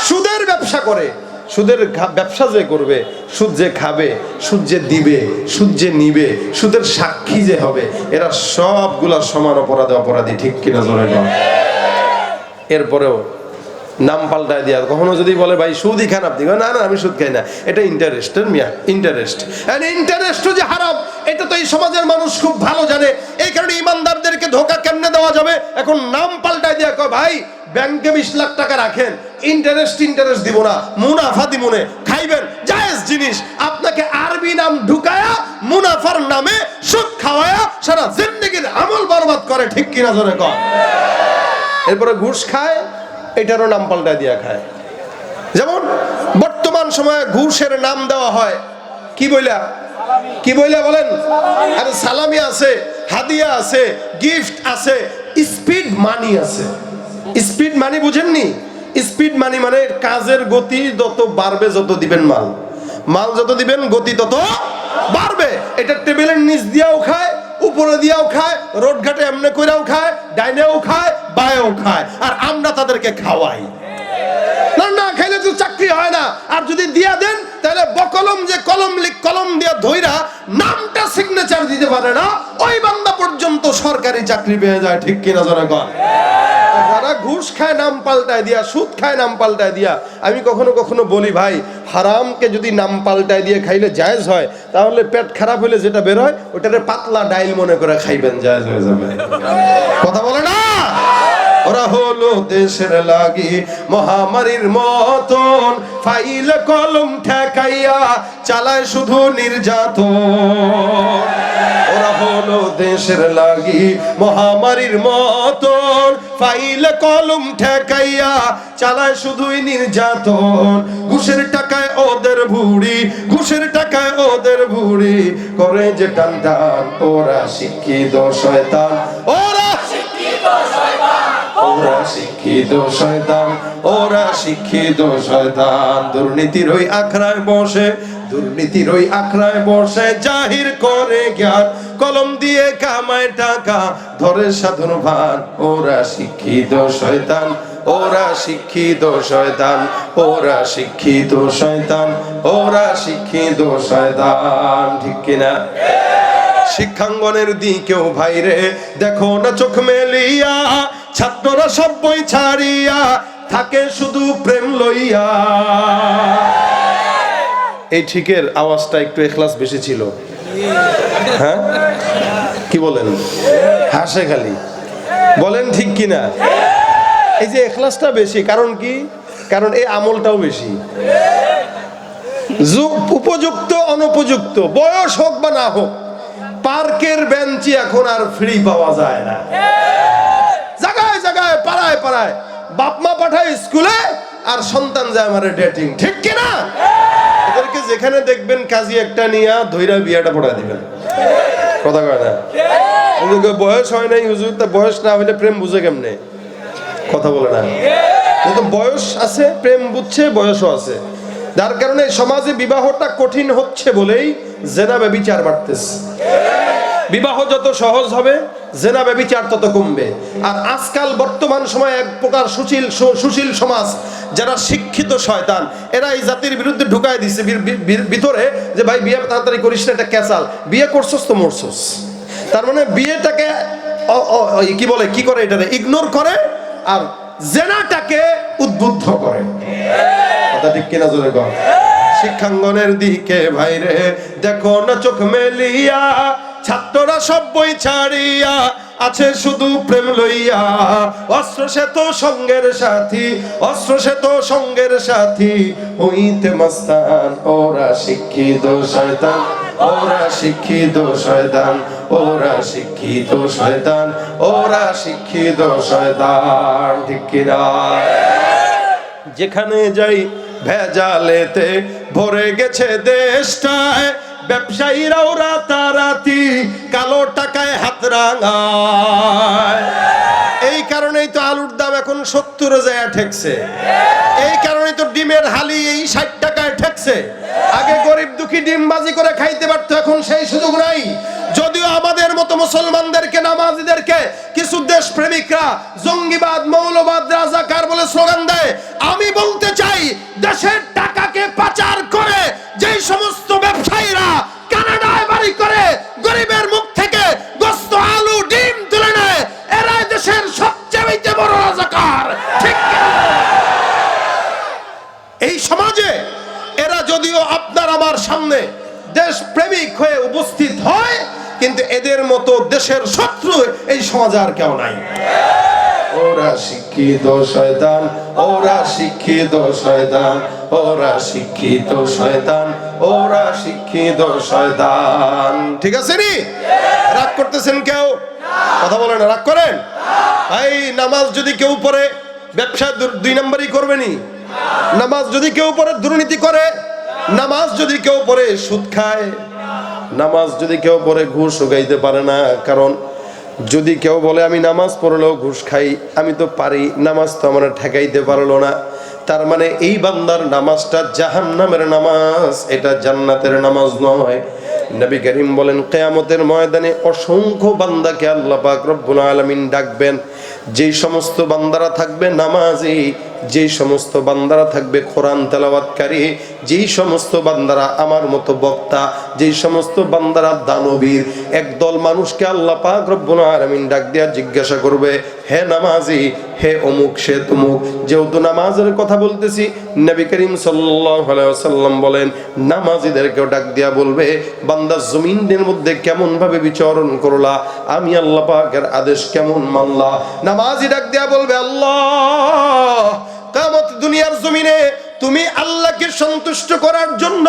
সুদের ব্যবসা করে, সুদের ব্যবসা যে করবে, সুদ যে খাবে, সুদ যে দিবে, সুদ যে নিবে, সুদের সাক্ষী যে হবে, এরা সবগুলা সমান অপরাধী, ঠিক কিনা জোরে বল। এরপরেও নাম পাল্টায় দিয়া কখনো যদি বলে ভাই সুদই খান আপনি, না না আমি সুদ খাই না, এটা ইন্টারেস্টের মিয়া, ইন্টারেস্ট যে হারাম এটা তো এই সমাজের মানুষ খুব ভালো জানে। এই কারণে ইমানদারদেরকে ধোঁকা কেমনে দেওয়া যাবে, এখন নাম পাল্টায় দিয়া কয় ভাই ব্যাংকে 20 লাখ টাকা রাখেন, ইন্টারেস্ট দিব না, মুনাফা দিব না, খাইবেন জায়েজ জিনিস। আপনাকে আরবি নাম ঢুকায়া মুনাফার নামে সুদ খাওয়ায়া সারা জিন্দেগির আমল বরবাদ করে, ঠিক কিনা জোরে কয়। এরপরে ঘুষ খায়, এটারও নাম পাল্টা দিয়া খায়। যেমন বর্তমান সময়ে ঘুষের নাম দেওয়া হয় কি বইলা বলেন? আরে সালামি আছে, হাদিয়া আছে, গিফট আছে, স্পিড মানি আছে। স্পিড মানি বুঝেননি? স্পিড মানি মানে কাজের গতি যত বাড়বে, যত দিবেন মাল যত দিবেন গতি তত বাড়বে। এটা টেবিলের নিচ দিয়াও খায়, উপরে দিয়াও খায়, রোড ঘাটে এমনি কইরাও খায়, ডাইনেও খায়, বায়েও খায়, আর আমরা তাদেরকে খাওয়াই। না খাইলে তো চাকরি হয় না। আর যদি দিয়া দেন তাহলে বকলম যে কলম দিয়া ধইরা নামটা সিগনেচার দিতে পারে না, ওই বান্দা পর্যন্ত সরকারি চাকরি পেয়ে যায়, ঠিক কিনা জোরে কর। যারা ঘুষ খায় নাম পাল্টায় দিয়া, সুদ খায় নাম পাল্টায় দিয়া, আমি কখনো বলি ভাই হারামকে যদি নাম পাল্টায় দিয়ে খাইলে জায়েজ হয়, তাহলে পেট খারাপ হলে যেটা বের হয় ওটারে পাতলা ডাইল মনে করে খাইবেন, জায়েজ হয়ে যাবে। কথা বলে না? ওরা হলো দেশের লাগি মহামারীর মতন, ফাইল কলম ঠেকাইয়া চালায় শুধু নির্যাতন। ওরা হলো দেশের লাগি মহামারীর মতন, ফাইল কলম ঠেকাইয়া চালায় শুধুই নির্যাতন। ঘুষের টাকায় ওদের ভুড়ি, ঘুষের টাকায় ওদের ভুড়ি করে যে টান টান। ওরা শিক্ষিত শয়তান, ওরা শিক্ষিত শয়তান, দুর্নীতির ওই আখড়ায় বসে জাহির করে জ্ঞান, কলম দিয়ে কামায় টাকা ধরে সাধন ভান। ওরা শিক্ষিত শয়তান, ওরা শিক্ষিত শয়তান, ওরা শিক্ষিত শয়তান, ওরা শিক্ষিত শয়তান, ঠিক কিনা? শিক্ষাঙ্গনের দিকেও ভাইরে দেখো না চোখ মেলিয়া, ছাত্ররা সব বই ছাড়িয়া থাকে শুধু প্রেম লইয়া। এই ঠিকের আওয়াজটা একটু ইখলাস বেশি ছিল, হ্যাঁ কি বলেন? হাসে খালি, বলেন ঠিক কিনা? এই যে ইখলাসটা বেশি, কারণ কি? কারণ এই আমলটাও বেশি। উপযুক্ত অনুপযুক্ত, বয়স হোক বা না হোক, পার্কের বেঞ্চি এখন আর ফ্রি পাওয়া যায় না। জায়গায় জায়গায় পাড়ায় পাড়ায় বাপ মা পাঠায় স্কুলে, আর সন্তান যায় আমার ডেটিং, ঠিক কিনা? এদেরকে যেখানে দেখবেন কাজী একটা নিয়া ধইরা বিয়াটা পড়া দিবেন, কথা কয় না? বয়স হয় নাই হুজুর, তা বয়স না হইলে প্রেম বুঝে কেমনে? কথা বলে না। কিন্তু বয়স আছে, প্রেম বুঝছে, বয়সও আছে। যার কারণে সমাজে বিবাহটা কঠিন হচ্ছে বলেই জেনা ব্যভিচার বাড়তেছে। বিবাহ যত সহজ হবে জেনা ব্যভিচার তত কমবে। আর আজকাল বর্তমান সময়ে এক প্রকার সুশীল সমাজ, যারা শিক্ষিত শয়তান, এরা এই জাতির বিরুদ্ধে ঢুকায় দিছে ভিতরে যে ভাই বিয়ে তাড়াতাড়ি করিস না, এটা ক্যাসাল, বিয়ে করছস তো মরছস। তার মানে বিয়েটাকে কি বলে, কি করে, এটাকে ইগনোর করে আর জেনাটাকে উদ্বুদ্ধ করে। কথা ঠিক কিনা জোরে কর। শিক্ষাঙ্গনের দিকে ভাইরে দেখো না চোখ মেলিয়া, ছাত্ররা সব বই ছাড়িয়া আছে শুধু প্রেম লইয়া। অস্ত্র সে তো সঙ্গের সাথী, অস্ত্র সে তো সঙ্গের সাথী, হইতে মস্তান ওরা শিক্ষিত শয়তান, ওরা শিক্ষিত শয়তান, ওরা শিক্ষিত শয়তান, ওরা শিক্ষিত শয়তান, ঠিক কিনা? যেখানে যাই ভেজালেতে ভরে গেছে দেশটায়, ব্যবসায়ীরাও রাতারাতি কালো টাকায় হাত রাঙায়। এই কারণেই তো আলুর দাম এখন 70 যায় ঠেকছে। এই কারণেই তো ডিমের হালি এই 60 টাকায় ঠেকছে। আগে গরিব দুঃখী ডিম বাজি করে খাইতে পারতো, এখন সেই সুযোগ নাই। যদিও আমাদের মতো মুসলমানদেরকে, নামাজিদেরকে কিছু দেশ প্রেমিকরা জঙ্গিবাদ, মৌলবাদ, রাজাকার বলে স্লোগান দেয়, আমি বলতে চাই দেশের টাকাকে পাচার করে যেই সমস্ত ব্যবসায়ীরা কানাডায় বাড়ি করে গরিবের মুখ থেকে গোস্ত, আলু, ডিম তুলে নেয়, এরাই দেশের সবচেয়ে বড় রাজাকার, ঠিক কিনা? এই সমাজে এরা যদিও আপনার আমার সামনে দেশ প্রেমিক হয়ে উপস্থিত হয়, কিন্তু এদের মতো দেশের শত্রু এই সমাজে আর কেউ নাই। ওরা শিক্ষিত শয়তান, ওরা শিক্ষিত শয়তান, ওরা শিক্ষিত শয়তান, ওরা শিক্ষিত শয়তান। ঠিক আছে নি? রাগ করতেছেন কেউ? কথা বলেন, রাগ করেন? ভাই নামাজ যদি কেউ পড়ে ব্যবসা 2 নম্বরই করবে নি? নামাজ যদি কেউ পড়ে দুর্নীতি করে, নামাজ যদি কেউ পড়ে সুদ খায়, নামাজ যদি কেউ পড়ে ঘুষ উগাইতে পারে না। কারণ যদি কেউ বলে আমি নামাজ পড়লেও ঘুষ খাই, আমি তো পারি, নামাজ তো আমার ঠেকাইতে পারলো না, তার মানে এই বান্দার নামাজটা জাহান্নামের নামাজ, এটা জান্নাতের নামাজ নয়। নবী করিম বলেন কিয়ামতের ময়দানে অসংখ্য বান্দাকে আল্লাহ পাক রব্বুল আলামিন ডাকবেন। যেই সমস্ত বান্দারা থাকবে নামাজি, যেই সমস্ত বান্দারা থাকবে কোরআন তেলাওয়াতকারী, যেই সমস্ত বান্দারা আমার মতো বক্তা, যেই সমস্ত বান্দারা দানবীর, একদল মানুষকে আল্লাহ পাক রব্বুল আলামিন ডাক দিয়া জিজ্ঞাসা করবে, হে নামাজি, হে অমুক, সে তমুক। যেহেতু নামাজের কথা বলতেছি, নবী করিম সাল্লাল্লাহু আলাইহি ওয়াসাল্লাম বলেন নামাজিদেরকেও ডাক দিয়া বলবে, বান্দা জমিনের মধ্যে কেমন ভাবে বিচরণ করলা, আমি আল্লাহ পাকের আদেশ কেমন মানলা। নামাজি ডাক দিয়া বলবে, আল্লাহ, কিয়ামত দুনিয়ার জমিনে তুমি আল্লাহকে সন্তুষ্ট করার জন্য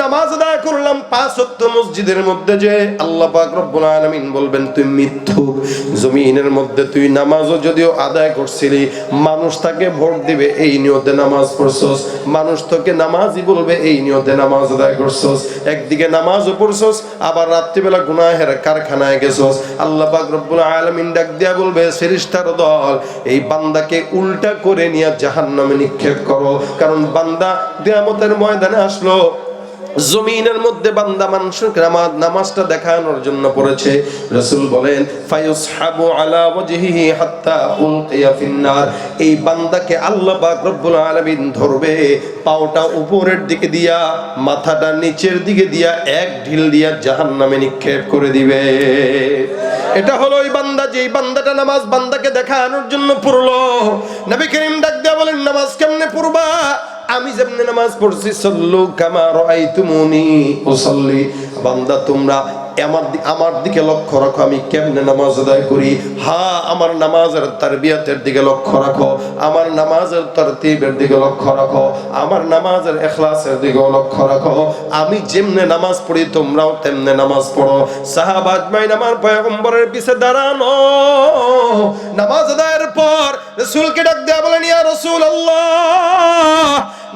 নামাজ আদায় করলাম 5 ওয়াক্ত মসজিদের মধ্যে, যে আল্লাহ পাক রব্বুল আলামিন বলবেন তুই মিথ্যুক। জমিনের মধ্যে তুই নামাজও যদিও আদায় করছিলি, মানুষ তাকে ভোট দিবে এই নিয়তে নামাজ পড়ছস, মানুষ তোকে নামাজই বলবে এই নিয়তে নামাজ আদায় করছস। একদিকে নামাজও পড়ছস, আবার রাত্রিবেলা গুনাহের কারখানায় গেছস। আল্লাহ পাক রব্বুল আলামিন ডাক দিয়া বলবে, ফেরেশতার দল, এই বান্দাকে উল্টা করে নিয়ে জাহান্নামে নিক্ষেপ করো। কারণ বান্দা কিয়ামতের ময়দানে আসলো, জমিনের মধ্যে বান্দা মানুষকে নামাজটা দেখানোর জন্য পড়েছে। রাসূল বলেন ফায়ুসহাবু আলা ওয়াজহিহি হাত্তা উলকিয়া ফিন্নার, এই বান্দাকে আল্লাহ পাক রব্বুল আলামিন ধরবে, পাওটা উপরের দিকে দিয়া, মাথাটা নিচের দিকে দিয়া, এক ঢিল দিয়া জাহান্নামে নিক্ষেপ করে দিবে। এটা হলো ওই বান্দা, যে বান্দাটা নামাজ বান্দাকে দেখানোর জন্য পড়লো। নবী করিম ডাক দিয়া বলেন, নামাজ কেমনে পড়বা? আমি যেমনে নামাজ পড়ছি, সাল্লু কামা রাআইতুমুনি উসাল্লি, বান্দা তোমরা আমার দিকে লক্ষ্য রাখো, আমি কেমনে নামাজ আদায় করি। হ্যাঁ, আমার নামাজের তারবিয়াতের দিকে লক্ষ্য রাখো, আমার নামাজের তারতিবের দিকে লক্ষ্য রাখো, আমার নামাজের ইখলাসের দিকে লক্ষ্য রাখো। আমি যেমনে নামাজ পড়ি তোমরাও তেমনে নামাজ পড়ো। সাহাবা আজমাইন আমার পয়গম্বরের পিছে দাঁড়ানো। নামাজ আদায়ের পর রাসূলকে ডাক দেয়া বলেন, ইয়া রাসূলুল্লাহ,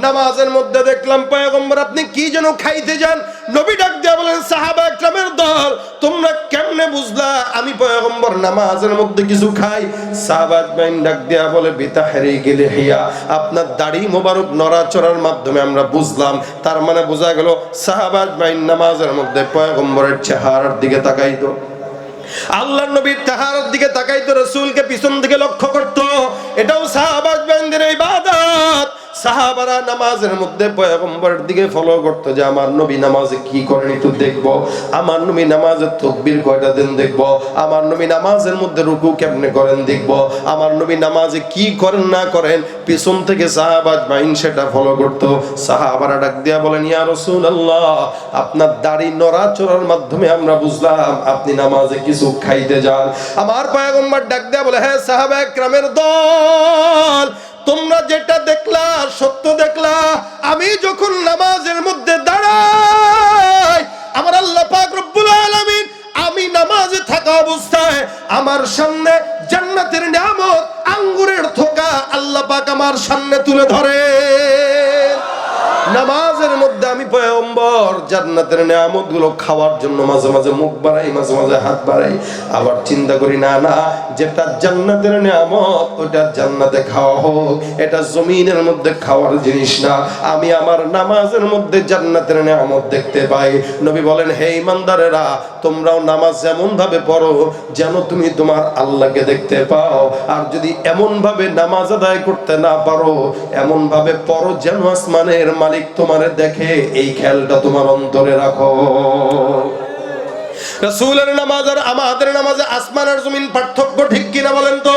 নামাজের মধ্যে দেখলাম পয়গম্বর আপনি কি যেন খাইতে যান। নবী ডাক দেয়া বলেন, সাহাবা একরামের দল, তোমরা কেমনে বুঝলা আমি পয়গম্বর নামাজের মধ্যে কিছু খাই? সাহাবা আজমাইন ডাক দেয়া বলে, বিতাহরিকিল হিয়া, আপনার দাড়ি মোবারক নড়াচড়ার মাধ্যমে আমরা বুঝলাম। তার মানে বোঝা গেল সাহাবা আজমাইন নামাজের মধ্যে পয়গম্বরের চেহারার দিকে তাকাইতো, আল্লাহর নবীর চেহারার দিকে তাকাইতো, রাসূলকে পিছন দিকে লক্ষ্য করতো। এটাও সাহাবা আজমাইনদের ইবাদত। সাহাবারা নামাজের মধ্যে পয়গম্বরের দিকে ফলো করতো যে আমার নবী নামাজে কি করেন একটু দেখবো, আমার নবী নামাজের তাকবীর কয়টা দেন দেখবো, আমার নবী নামাজের মধ্যে রুকু কেমনে করেন দেখবো, আমার নবী নামাজে কি করেন না করেন পিছন থেকে সাহাবা আজমাইন সেটা ফলো করতো। সাহাবারা ডাক দিয়া বলেন, ইয়া রাসূলুল্লাহ, আপনার দাড়ি নড়াচড়ার মাধ্যমে আমরা বুঝলাম আপনি নামাজে কিছু খাইতে যান। আমার পয়গম্বর ডাক দিয়া বলে, হ্যাঁ সাহাবা একরামের দল, তোমরা যেটা দেখলা সত্য দেখলা। আমি যখন নামাজের মধ্যে দাঁড়াই, আমার আল্লাহ পাক রব্বুল আলামিন আমি নামাজে থাকা অবস্থায় আমার সামনে জান্নাতের নিয়ামত আঙ্গুরের থোকা আল্লাহ পাক আমার সামনে তুলে ধরে। নামাজের মধ্যে আমি পয়গম্বর জান্নাতের নিয়ামতগুলো খাওয়ার জন্য মাঝে মাঝে মুখ বাড়াই, মাঝে মাঝে হাত বাড়াই, আবার চিন্তা করি না না, যেটা জান্নাতের নিয়ামত ওটা জান্নাতে খাওয়া হোক, এটা জমিনের মধ্যে খাওয়ার জিনিস না। আমি আমার নামাজের মধ্যে জান্নাতের নিয়ামত দেখতে পাই। নবী বলেন, হে ইমানদারেরা, তোমরাও নামাজ এমন ভাবে পড়ো যেন তুমি তোমার আল্লাহকে দেখতে পাও। আর যদি এমন ভাবে নামাজ আদায় করতে না পারো, এমন ভাবে পড়ো যেন আসমানের মালিক তোমারে দেখে। এই খেয়ালটা তোমার অন্তরে রাখো। রাসূলের নামাজ আর আমাদের নামাজে আসমান আর জমিন পার্থক্য, ঠিক কিনা বলেন তো?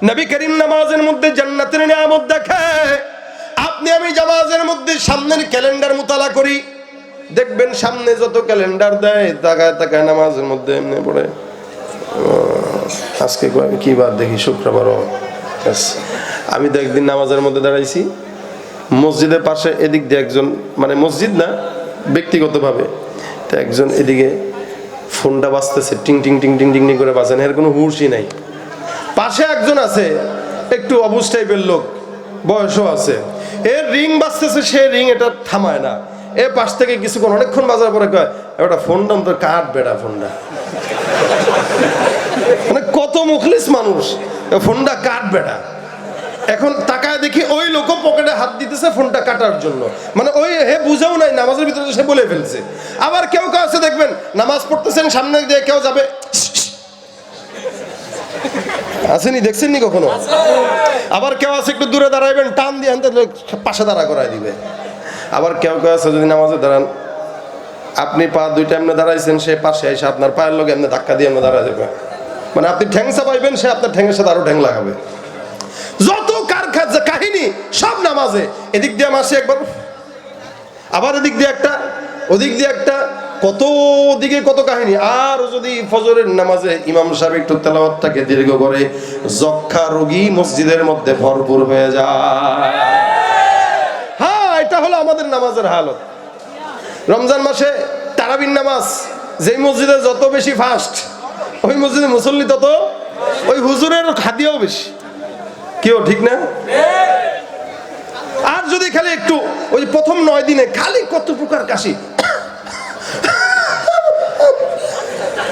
নবী করিম নামাজের মধ্যে জান্নাতের নিয়ামত দেখে। আপনি আমি নামাজের মধ্যে সামনের ক্যালেন্ডার মুতালা করি, দেখবেন সামনে যত ক্যালেন্ডার দেয় তাকায় তাকায় নামাজের মধ্যে এমনি পড়ে, আজকে কি বার দেখি, শুক্রবার। আমি তো একদিন নামাজের মধ্যে দাঁড়াইছি, মসজিদের পাশে এদিক দিয়ে একজন, মানে মসজিদ না ব্যক্তিগতভাবে, তো একজন এদিকে ফোনটা বাজতেছে, টিং টিং টিং টিং টিং টিং করে বাজেন, এর কোনো হুঁশই নাই। পাশে একজন আছে একটু অবুঝ টাইপের লোক, বয়সও আছে, এর রিং বাজতেছে, সে রিং এটা থামায় না। এ পাশ থেকে কিছুক্ষণ অনেকক্ষণ বাজার পরে কয়, ওটা ফোনটা তো কাট বেড়া ফোনটা, মানে কত মুখলিস মানুষ, ফোনটা কাট বেড়া। এখন তাকায় দেখি ওই লোক পকেটে হাত দিতেছে ফোনটা কাটার জন্য, মানে ওই হে বুঝেও নাই নামাজের ভিতরে সে বলে ফেলছে। আবার কেউ কেউ আছে দেখবেন নামাজ পড়তেছেন, সামনে দিয়ে কেউ যাবে, আসেনি দেখছেন নি কখনো? আবার কেউ আছে একটু দূরে দাঁড়াইবেন, টান দিয়ে আনতে পাশে দাঁড়া করাই দিবে। আবার কেউ কেউ আছে যদি নামাজে দাঁড়ান, আপনি পা দুইটা এমনি দাঁড়াইছেন, সে পাশে এসে আপনার পায়ের লোক এমনি ধাক্কা দিয়ে এমনি দাঁড়ায় যাবে, মানে আপনি ঠ্যাংসা পাইবেন, সে আপনার ঠ্যাংয়ের সাথে আরো ঠ্যাং লাগাবে। যত কাহিনী সব নামাজে, এদিক দিয়ে মাসে একবার, আবার এদিক দিয়ে একটা, ওদিক দিয়ে একটা, কত দিকে কত কাহিনী। আর যদি ফজরের নামাজে ইমাম সাহেব একটু তেলাওয়াতটাকে দীর্ঘ করে, যক্ষা রোগী মসজিদের মধ্যে ভরপুর হয়ে যায়। হ্যাঁ, এটা হলো আমাদের নামাজের হালত। রমজান মাসে তারাবির নামাজ, যেই মসজিদে যত বেশি ফাস্ট, ওই মসজিদে মুসল্লি তত, ওই হুজুরের হাদিয়াও বেশি, কেউ ঠিক না? আর যদি খালি একটু ওই প্রথম 9 দিনে খালি কত প্রকার কাশি,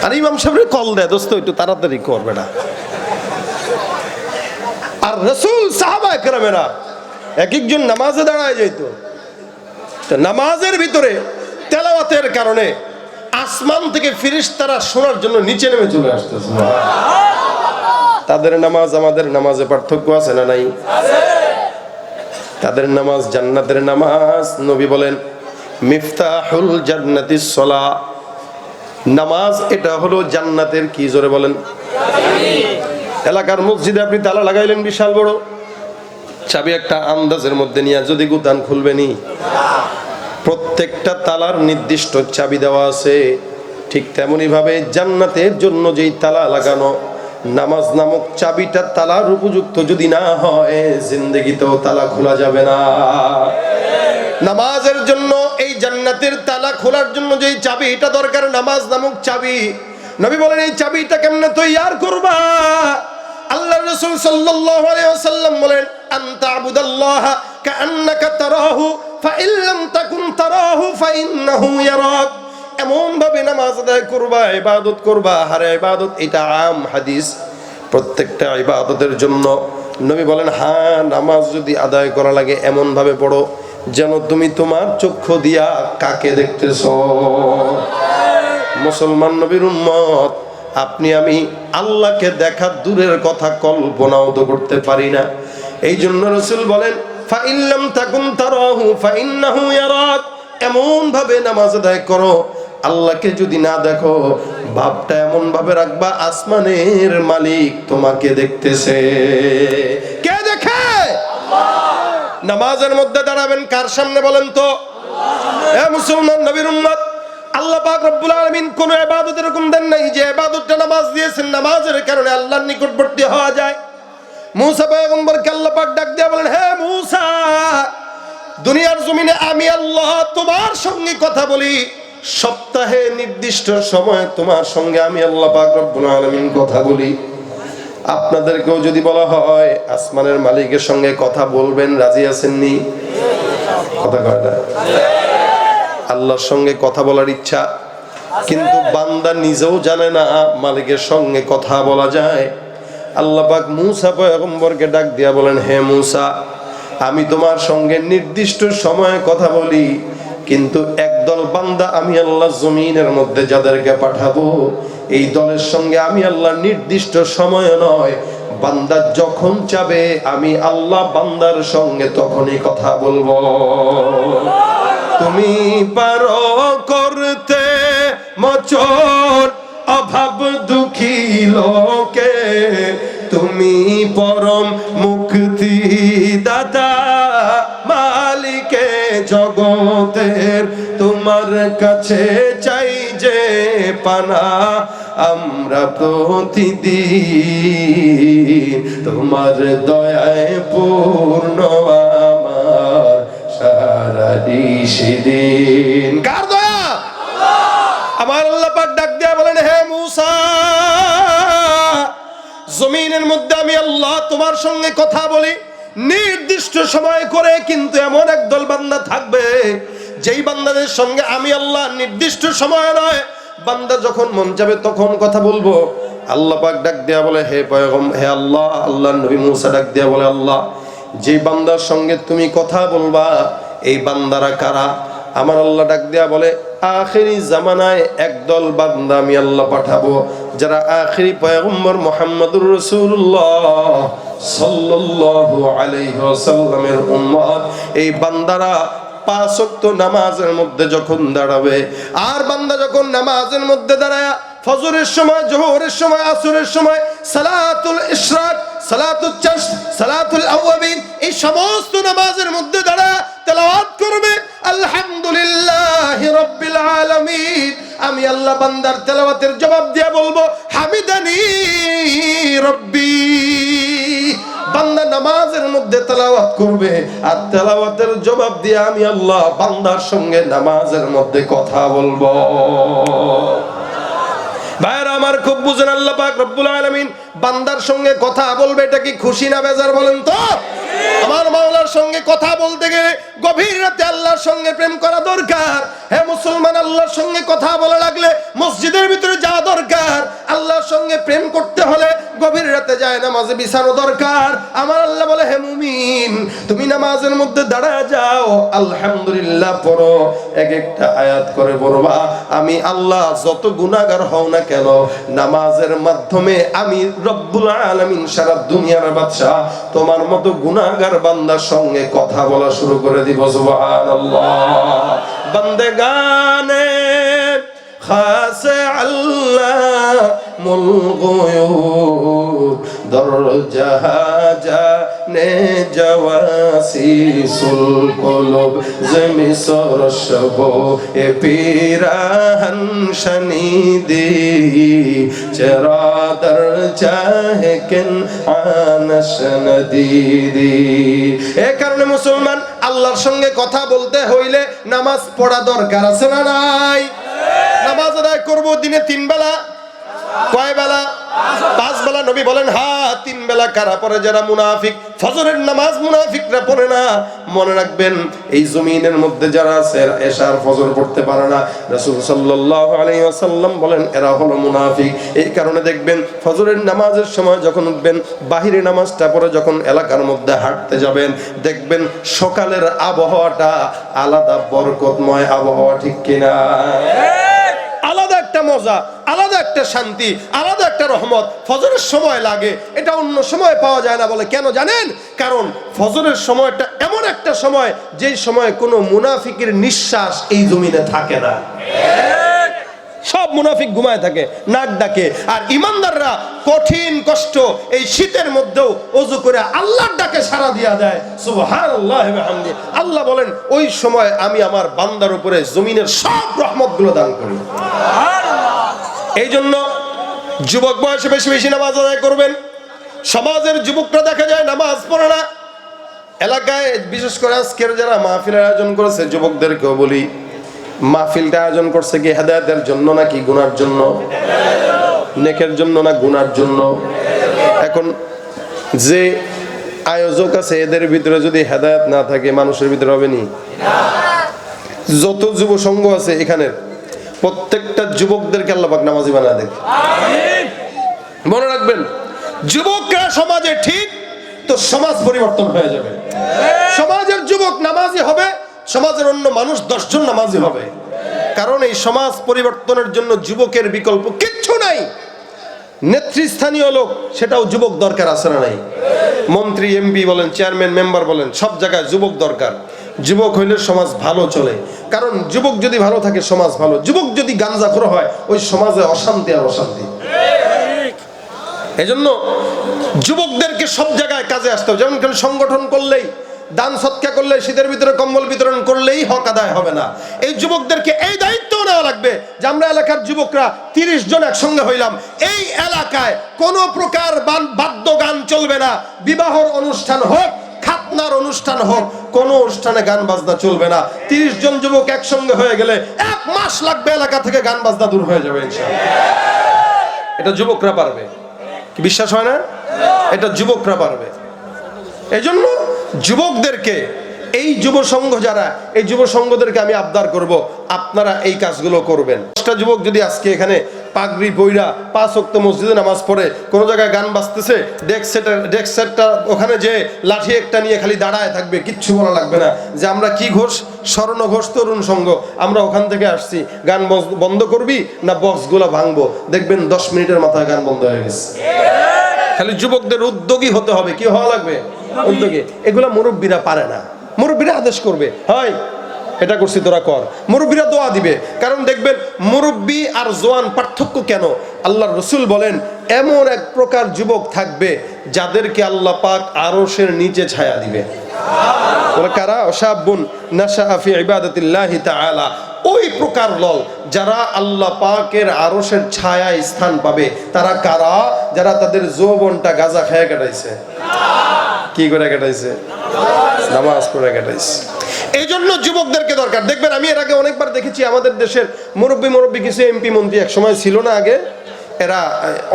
আর ইমাম সাহেবের কল দেয়, দোস্ত একটু তাড়াতাড়ি করবে না। আর রাসূল সাহাবা একরামেরা এক একজন নামাজে দাঁড়ায় যেত, নামাজের ভিতরে তেলাওয়াতের কারণে আসমান থেকে ফেরেশতারা শোনার জন্য নিচে নেমে চলে আসতেছে। তাদের নামাজ আমাদের নামাজে পার্থক্য আছে না নাই? তাদের নামাজ জান্নাতের নামাজ। নবী বলেন, মিফতাহুল জান্নাতিস সালাহ, নামাজ এটা হলো জান্নাতের কি, জোরে বলেন? এলাকার মসজিদে আপনি তালা লাগাইলেন বিশাল বড়, চাবি একটা আন্দাজের মধ্যে নিয়ে যদি গুদান খুলবেনি, প্রত্যেকটা তালার নির্দিষ্ট চাবি দেওয়া আছে। ঠিক তেমনি ভাবে জান্নাতের জন্য যেই তালা লাগানো, নামাজ নামক চাবিটা তালার উপযুক্ত যদি না হয় জিন্দেগিতেও তালা খোলা যাবে না। নামাজের জন্য এই জান্নাতের তালা খোলার জন্য যেই চাবিটা দরকার, নামাজ নামক চাবি, নবী বলেন এই চাবিটা কেমনে তৈয়ার করবা? আল্লাহর রাসূল সাল্লাল্লাহু আলাইহি ওয়াসাল্লাম বলেন, আনতা আবুদাল্লাহ কাআন্নাকা তারাহু ফাইন লাম তাকুন তারাহু ফাইন্নাহু ইয়ারাক। এমন ভাবে নামাজ আদায় করবা, ইবাদত করবা। হারে ইবাদত এটা আম হাদিস, প্রত্যেকটা ইবাদতের জন্য নবী বলেন হ্যাঁ, নামাজ যদি আদায় করা লাগে এমন ভাবে পড়ো যেন তুমি তোমার চক্ষু দিয়া কাকে দেখতেছো। মুসলমান নবীর উম্মত, আপনি আমি আল্লাহকে দেখা দূরের কথা কল্পনাও তো করতে পারি না। এই জন্য রাসূল বলেন ফাইন লাম তাকুন তারাহু ফাইন্নাহু ইয়ারাক। এমন ভাবে নামাজ আদায় করো, আল্লাহকে যদি না দেখো ভাবটা এমন ভাবে রাখবা আসমানের মালিক তোমাকে দেখতেছে। কে দেখে? নামাজের মধ্যে দাঁড়াবেন কার সামনে বলেন তো? এ মুসলমান নবীর উম্মত, আল্লাহ পাক রব্বুল আলামিন কোন ইবাদত এরকম দেন নাই যে ইবাদতটা নামাজ দিয়েছেন, নামাজের কারণে আল্লাহর নিকটবর্তী হওয়া যায়। মুসা পয়গম্বরকে আল্লাহ পাক ডাক দিয়ে বলেন, হে মুসা, দুনিয়ার জমিনে আমি আল্লাহ তোমার সঙ্গে কথা বলি, সপ্তাহে নির্দিষ্ট সময় তোমার সঙ্গে আমি আল্লাহ পাক রব্বুল আলামিন কথা বলি। আপনাদেরকেও যদি বলা হয় আসমানের মালিকের সঙ্গে কথা বলবেন, রাজি আছেননি? কথা কয় না? আল্লাহর সঙ্গে কথা বলার ইচ্ছা, কিন্তু বান্দা নিজেও জানে না মালিকের সঙ্গে কথা বলা যায়। আল্লাহ পাক মুসা পয়গম্বরকে ডাক দিয়া বলেন, হে মুসা, আমি তোমার সঙ্গে নির্দিষ্ট সময়ে কথা বলি, কিন্তু একদল বান্দা আমি আল্লাহ জমিনের মধ্যে যাদেরকে পাঠাবো, এই দলের সঙ্গে আমি আল্লাহ নির্দিষ্ট সময় নয়, বান্দা যখন চাবে আমি আল্লাহ বান্দার সঙ্গে তখনই কথা বলবো। তুমি পারো করতে মোচন অভাব দুঃখী লোকে, তুমি পরম মুক্তি দাতা মালিকে জগতের, তোমার কাছে চাই যে পানা আমরা প্রতিদিন, তোমার দয়ায় পূর্ণ আমার সারা দিন। কার দয়া? আমার আল্লাহ পাক ডাক দিয়া বলেন, হে মুসা, জমিনের মধ্যে আমি আল্লাহ তোমার সঙ্গে কথা বলি নির্দিষ্ট সময় করে, কিন্তু এমন একদল বান্দা থাকবে যেই বান্দাদের সঙ্গে আমি আল্লাহ নির্দিষ্ট সময় নয়, বান্দা যখন মন যাবে তখন কথা বলবো। আল্লাহ পাক ডাক দিয়া বলে, হে পয়গম্বর, হে আল্লাহ, আল্লাহর নবী মুসা ডাক দিয়া বলে, আল্লাহ, যে বান্দার সঙ্গে তুমি কথা বলবা এই বান্দারা কারা? আমার আল্লাহ ডাক দিয়া বলে, আখিরি জামানায় একদল বান্দা আমি আল্লাহ পাঠাবো, যারা আখিরি পয়গম্বর মুহাম্মদুর রাসূলুল্লাহ সাল্লাল্লাহু আলাইহি ওয়াসাল্লামের উম্মত। এই বান্দারা 5 ওয়াক্ত নামাজের মধ্যে যখন দাঁড়াবে, আর বান্দা যখন নামাজের মধ্যে দাঁড়ায় ফজরের সময়, জোহরের সময়, আসরের সময়, সালাতুল ইশরাক, সালাতুল চাশর, সালাতুল আওয়াবিন, এই সমস্ত নামাজের মধ্যে দাঁড়ায় তেলাওয়াত করবে আলহামদুলিল্লাহি রাব্বিল আলামিন, আমি আল্লাহ বান্দার তেলাওয়াতের জবাব দিয়া বলবো হামিদানি রব্বি। বান্দা নামাজের মধ্যে তেলাওয়াত করবে, আর তেলাওয়াতের জবাব দিয়ে আমি আল্লাহ বান্দার সঙ্গে নামাজের মধ্যে কথা বলবো। ভাইরা আমার, খুব বুঝেন, আল্লাহ পাক রব্বুল আলামিন বান্দার সঙ্গে কথা বলবে, এটা কি খুশি না বেজার বলেন তো? আমার মাওলার সঙ্গে কথা বলতে গেলে গভীর রাতে আল্লাহর সঙ্গে প্রেম করা দরকার। হে মুসলমান, আল্লাহর সঙ্গে কথা বলা লাগলে মসজিদের ভিতরে যাওয়া দরকার। আল্লাহর সঙ্গে প্রেম করতে হলে গভীর রাতে যায় নামাজে বিছানো দরকার। আমার আল্লাহ বলে, হে মুমিন, তুমি নামাজের মধ্যে দাঁড়ায় যাও, আলহামদুলিল্লাহ পড়ো, এক একটা আয়াত করে পড়বা। আমি আল্লাহ যত গুনাহগার হও না কেন, নামাজের মাধ্যমে আমি রব্বুল আলামিন সারা দুনিয়ার বাদশা তোমার মতো গুনাহগার বান্দার সঙ্গে কথা বলা শুরু করে দিব। সুবহানাল্লাহ। বান্দেগানে খাসে আল্লাহ মুল গুয়ুব দরজাহা জানে জওয়াসিসুল কুলুব জমিসর শব এ পিরাহন শনিদি চরা দর চাহে কিন আনশ নদীদি। এ কারণে মুসলমান, আল্লাহর সঙ্গে কথা বলতে হইলে নামাজ পড়া দরকার আছে না নাই? নামাজ আদায় করব দিনে 3 বেলা, কয় বেলা? 5 বেলা। নবী বলেন হ্যাঁ 3 বেলা। কারা পড়ে? যারা মুনাফিক। ফজরের নামাজ মুনাফিকরা পড়ে না। মনে রাখবেন, এই জমিনের মধ্যে যারা আছে এশার ফজর পড়তে পারে না, রাসূল সাল্লাল্লাহু আলাইহি ওয়াসাল্লাম বলেন এরা হলো মুনাফিক। এই কারণে দেখবেন ফজরের নামাজের সময় যখন উঠবেন, বাহিরে নামাজটা পড়ে যখন এলাকার মধ্যে হাঁটতে যাবেন, দেখবেন সকালের আবহাওয়াটা আলাদা বরকতময় আবহাওয়া, ঠিক কিনা? আলাদা একটা মজা, আলাদা একটা শান্তি, আলাদা একটা রহমত ফজরের সময় লাগে। এটা অন্য সময় পাওয়া যায় না। বলে কেন জানেন? কারণ ফজরের সময়টা এমন একটা সময় যেই সময় কোনো মুনাফিকের নিঃশ্বাস এই জমিনে থাকে না। সব মুনাফিক ঘুমায় থাকে, নাক ডাকে। আর ইমানদাররা কঠিন কষ্ট এই শীতের মধ্যেও ওযু করে আল্লাহর ডাকে সাড়া দিয়া দেয়। সুবহানাল্লাহি ওয়া বিহামদি। আল্লাহ বলেন ওই সময় আমি আমার বান্দার উপরে জমিনের সব রহমতগুলো দান করি। এই জন্য যুবক বয়সে বেশি বেশি নামাজ আদায় করবেন। সমাজের যুবকরা দেখা যায় নামাজ পড়ে না। এলাকায় বিশেষ করে আজকের যারা মাহফিলের আয়োজন করেছে, যুবকদেরকেও বলি, মাহফিলটা আয়োজন করছে কি হেদায়েতের জন্য নাকি গুনার জন্য? নেকের জন্য না গুনার জন্য? এখন যে আয়োজক আছে এদের ভিতরে যদি হেদায়েত না থাকে, মানুষের ভিতরে হবে নি? যত যুব সংঘ আছে এখানের প্রত্যেকটা যুবকদেরকে আল্লাহ পাক নামাজি বানায় দেন। মনে রাখবেন, যুবকরা সমাজে ঠিক তো সমাজ পরিবর্তন হয়ে যাবে। সমাজের যুবক নামাজি হবে, সমাজের অন্য মানুষ 10 জন নামাজি হবে। কারণ এই সমাজ পরিবর্তনের জন্য যুবকের বিকল্প কিচ্ছু নাই। নেতৃস্থানীয় লোক, সেটাও যুবক দরকার আছে না নাই? মন্ত্রী, এমপি বলেন, চেয়ারম্যান, মেম্বার বলেন, সব জায়গায় যুবক দরকার। যুবক হইলে সমাজ ভালো চলে। কারণ যুবক যদি ভালো থাকে সমাজ ভালো। যুবক যদি গাঞ্জাখোর হয় ওই সমাজে অশান্তি আর অশান্তি। এজন্য যুবকদেরকে সব জায়গায় কাজে আসতে হবে। যেমন সংগঠন করলেই, দান সৎকা করলে, শীতের ভিতরে কম্বল বিতরণ করলেই হক আদায় হবে না। এই যুবকদেরকে এই দায়িত্ব নেওয়া লাগবে যে আমরা এলাকার যুবকরা 30 জন একসঙ্গে হইলাম, এই এলাকায় কোনো প্রকার বাদ্য গান চলবে না। বিবাহর অনুষ্ঠান হোক, খাতনার অনুষ্ঠান হোক, কোন অনুষ্ঠানে গান বাজনা চলবে না। 30 জন যুবক একসঙ্গে হয়ে গেলে 1 মাস লাগবে, এলাকা থেকে গান বাজনা দূর হয়ে যাবে ইনশাআল্লাহ। এটা যুবকরা পারবে, কি বিশ্বাস হয় না? এটা যুবকরা পারবে। এজন্য যুবকদেরকে, এই যুব সংঘ যারা, এই যুব সংঘদেরকে আমি আবদার করব আপনারা এই কাজগুলো করবেন। 10টা যুবক যদি আজকে এখানে পাগড়ি বইরা 5 ওয়াক্ত মসজিদে নামাজ পড়ে, কোন জায়গায় গান বাজতেছে, ডেস্ক সেটটা ওখানে যে লাঠি একটা নিয়ে খালি দাঁড়ায় থাকবে, কিচ্ছু বলা লাগবে না যে আমরা কি ঘোষ, স্বর্ণ ঘোষ তরুণ সংঘ, আমরা ওখান থেকে আসছি, গান বন্ধ করবি না বক্সগুলো ভাঙবো, দেখবেন 10 মিনিটের মাথায় গান বন্ধ হয়ে গেছে। খালি যুবকদের উদ্যোগী হতে হবে। কি হওয়া লাগবে? উদ্যোগী। এগুলা মুরব্বীরা পারে না। মুরব্বীরা আদেশ করবে, হয় এটা করছি তোরা কর। মুরব্বীরা দোয়া দিবে। কারণ দেখবেন মুরব্বী আর জওয়ান পার্থক্য কেন? আল্লাহর রাসূল বলেন এমন এক প্রকার যুবক থাকবে যাদেরকে আল্লাহ পাক আরশের নিচে ছায়া দিবে। বলে কারা? শাবুন নাশা ফি ইবাদাতিল্লাহি তাআলা। ওই প্রকার লল যারা আল্লাহ পাকের আরশের ছায়ায় স্থান পাবে। তারা কারা? যারা তাদের যৌবনটা গাঁজা খেয়ে কাটাইছে। কি করে কাটাইছে? নামাজ পড়ে কাটাইছে। এই জন্য যুবকদেরকে দরকার। দেখবেন আমি এর আগে অনেকবার দেখেছি আমাদের দেশের মুরব্বী কিছু এমপি মন্ত্রী এক সময় ছিল না আগে, এরা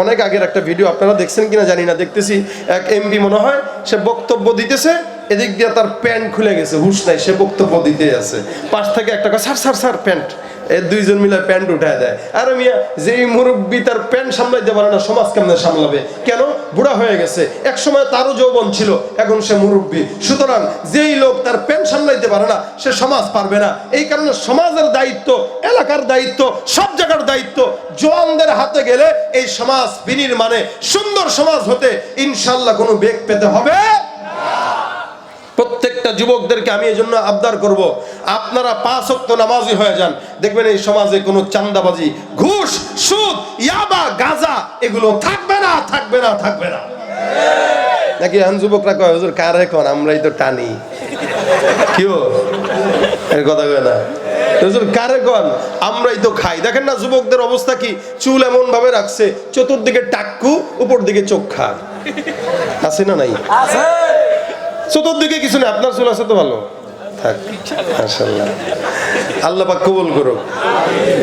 অনেক আগের একটা ভিডিও আপনারা দেখছেন কিনা জানি না, দেখতেছি এক এমপি মনে হয় সে বক্তব্য দিতেছে, এদিক দিয়ে তার প্যান্ট খুলে গেছে, হুশ নাই, সে বক্তব্য দিতে আছে, পাশ থেকে একটা স্যার প্যান্ট, এই 2 জন মিলে প্যান্ট উঠায় দেয়। আরে মিয়া, যেই মুরব্বী তার প্যান্ট সামলাইতে পারে না সমাজ কেমনে সামলাবে? কেন? বুড়া হয়ে গেছে। এক সময় তারও যৌবন ছিল, এখন সে মুরব্বী। সুতরাং যেই লোক তার প্যান্ট সামলাইতে পারে না সে সমাজ পারবে না। এই কারণে সমাজের দায়িত্ব, এলাকার দায়িত্ব, সব জায়গার দায়িত্ব জওয়ানদের হাতে গেলে এই সমাজ বিনির্মাণে সুন্দর সমাজ হতে ইনশাআল্লাহ কোনো বেগ পেতে হবে। প্রত্যেকটা যুবকদেরকে আমি এজন্য আবদার করব আপনারা 5 ওয়াক্ত নামাজি হয়ে যান। দেখবেন এই সমাজে কোনো চাঁদাবাজি, ঘুষ, সুদ, ইয়াবা, গাঁজা এগুলো থাকবে না, থাকবে না, থাকবে না। নাকি এখন যুবকরা কয় হুজুর কারে কোন আমরাই তো টানি কিও এর কথা কয় না হুজুর কারে কোন আমরাই তো খাই। দেখেন না যুবকদের অবস্থা কি, চুল এমন ভাবে রাখছে চতুর্দিকে টাক্কু উপর দিকে চোখা আছে না নাই? চতুর্দিকে কিছু নেই, আপনার চুল আছে তো ভালো থাক মাশাআল্লাহ, আল্লাহ পাক কবুল করুক।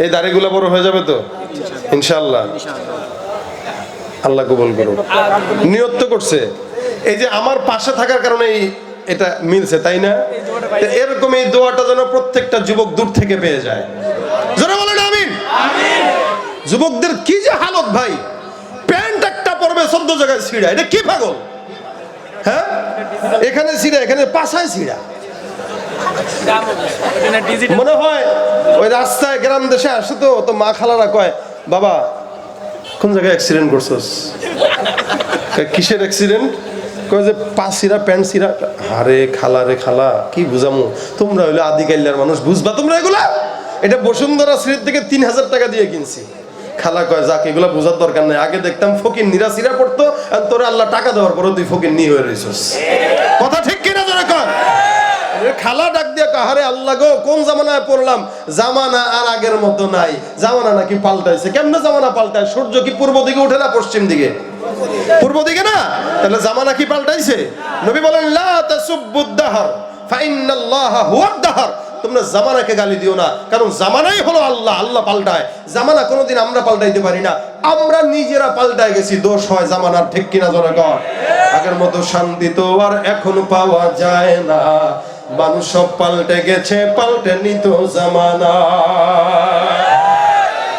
এই দাড়িগুলো বড় হয়ে যাবে তো ইনশাআল্লাহ, আল্লাহ কবুল করুক। নিয়ত তো করছে, এই যে আমার পাশে থাকার কারণে এটা মিলছে তাই না? তো এরকম এই দোয়াটা যেন প্রত্যেকটা যুবক দূর থেকে পেয়ে যায়। যারা বলেন আমিন। যুবকদের কি যে হালত ভাই, প্যান্ট একটা পরবে 14 জায়গায় ছিঁড়া, এটা কি পাগল? হ্যাঁ, এখানে ছিঁড়া, এখানে পাশায় ছিঁড়া। মনে হয় ওই রাস্তায় গ্রাম দেশে আসে তো মা খালারা কয়, বাবা কোন জায়গায় অ্যাক্সিডেন্ট করছস? কিসের অ্যাক্সিডেন্ট? কয় যে পা ছিঁড়া, প্যান্ট ছিঁড়া। আরে খালা রে খালা, কি বুঝামু, তোমরা হইলে আদি কাইল্লার মানুষ, বুঝবা তোমরা এগুলা? এটা বসুন্ধরা সিঁড়ির থেকে 3000 টাকা দিয়ে কিনছি। খালা কয় যাক এগুলা বোঝার দরকার নাই, আগে দেখতাম ফকির নিরা সিরা পড়তো, আর তোরে আল্লাহ টাকা দেওয়ার পরে তুই ফকির নি হয়ে রইছস। কথা ঠিক কিনা যারা কয়? খালা ডাক দিয়া কাহারে আল্লাহ গো কোন জামানায় পড়লাম, জামানা আর আগের মতো নাই, জামানা নাকি পাল্টাইছে। কেমনে জামানা পাল্টায়? সূর্য কি পূর্ব দিকে উঠে না পশ্চিম দিকে? পূর্ব দিকে না, তাহলে জামানা কি পাল্টাইছে? নবী বলেন লা তাসুব্বুদ দাহর ফাইন্নাল্লাহা হুয়াদ দাহর। তোমরা জামানাকে গালি দিও না, কারণ জামানাই হলো আল্লাহ, আল্লাহ পাল্টায়। জামানা কোনোদিন আমরা পাল্টাইতে পারি না, আমরা নিজেরা পাল্টায় গেছি, দোষ হয় জামানার। ঠিক কিনা জোরে কর? আগের মতো শান্তি তো আর এখন পাওয়া যায় না, মানুষ সব পাল্টে গেছে, পাল্টে নিত জামানা।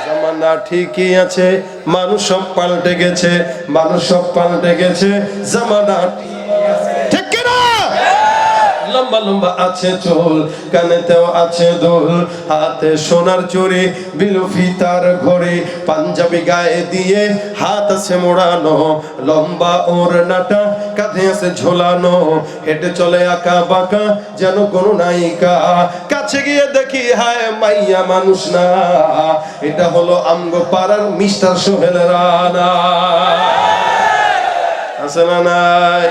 জামানা ঠিকই আছে, মানুষ সব পাল্টে গেছে, মানুষ সব পাল্টে গেছে, জামানা ঠিক কিনা? লম্বা লম্বা আছে চুল, কানেতেও আছে দুল, হাতে সোনার চুড়ি, বিলুফি তার ঘড়ি, পাঞ্জাবি গায়ে দিয়ে হাত আছে মোড়ানো, লম্বা ওড়নাটা কাঁধে আছে ঝোলানো, হেঁটে চলে আঁকা বাঁকা যেন কোনো নায়িকা। কাছে গিয়ে দেখি হায় মাইয়া মানুষ না, এটা হলো আমগো পাড়ার মিস্টার সোহেল রানা। আছে না নাই?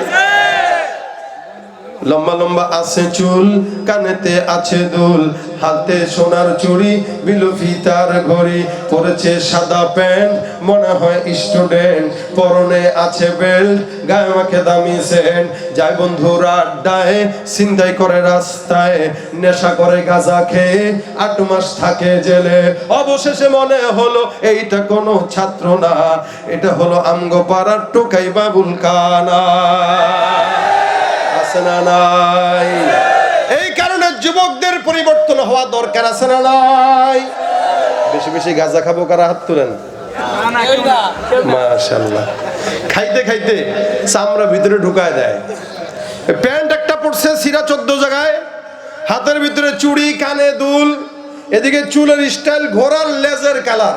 লম্বা লম্বা আছে চুল, কানেতে আছে দুল, হাতে সোনার চুড়ি, বিলুফি তার ঘড়ি, পরেছে সাদা প্যান্ট, মনে হয় স্টুডেন্ট, পরনে আছে বেল্ট, গায়ে মাখে দামি সেন্ট, যায় বন্ধুরা আড্ডায়, ছিনতাই করে রাস্তায়, নেশা করে গাঁজা খেয়ে 8 মাস থাকে জেলে। অবশেষে মনে হলো এইটা কোনো ছাত্র না, এটা হলো আমগো পাড়ার টোকাই বাবুল কানা। নাই? এই কারণে যুবকদের পরিবর্তন হওয়া দরকার, আছে না নাই? বেশি বেশি গাঁজা খাবো কারা হাত তুলেন? মাশাআল্লাহ। খাইতে খাইতে চামড়া ভিতরে ঢুকায় দেয়। প্যান্ট একটা পড়ছে সিরা 14 জায়গায়, হাতের ভিতরে চুড়ি, কানে দুল, এদিকে চুলের স্টাইল ঘোড়ার লেজের কালার।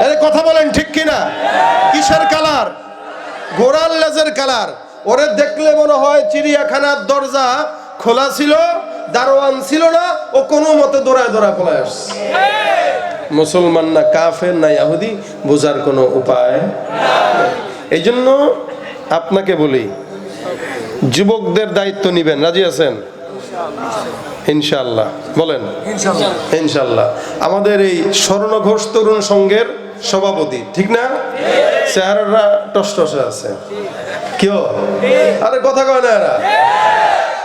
আরে কথা বলেন ঠিক কিনা? কিসের কালার? ঘোড়ার লেজের কালার। ওরে দেখলে মনে হয় চিড়িয়াখানার দরজা খোলা ছিল, দারোয়ান ছিল না, ও কোনো মতে দৌড়ায় দৌড়ায় পলায় আসছে। মুসলমান না কাফের না ইহুদি বোঝার কোনো উপায়। এই জন্য আপনাকে বলি, যুবকদের দায়িত্ব নিবেন, রাজি আছেন? ইনশাআল্লাহ বলেন ইনশাআল্লাহ। আমাদের এই স্বর্ণ ঘোষ তরুণ সংঘের সভাপতি, ঠিক না? চেহারাটা টসটসে আছে। কেউ আরে কথা কয় না এরা,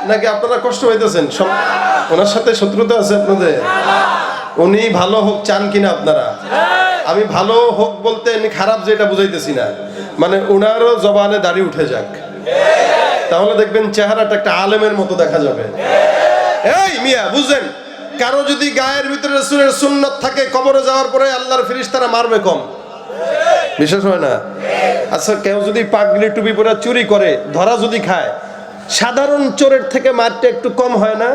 নাকি আপনারা কষ্ট পাইতেছেন? ওনার সাথে শত্রুতা আছে আপনাদের? উনি ভালো হোক চান কিনা আপনারা? আমি ভালো হোক বলতে খারাপ যেটা বুঝাইতেছি না, মানে উনারও জবানে দাড়ি উঠে যাক, তাহলে দেখবেন চেহারাটা একটা আলেমের মতো দেখা যাবে। এই মিয়া বুঝলেন, কারো যদি গায়ের ভিতরে রাসূলের সুন্নাত থাকে, কবরে যাওয়ার পরে আল্লাহর ফেরেশতারা মারবে কম, বিশ্বাস হয় না? আচ্ছা, কেউ যদি পাগড়ি টুপি পরে চুরি করে ধরা যদি খায়, সাধারণ চোরের থেকে মারটা একটু কম হয় না?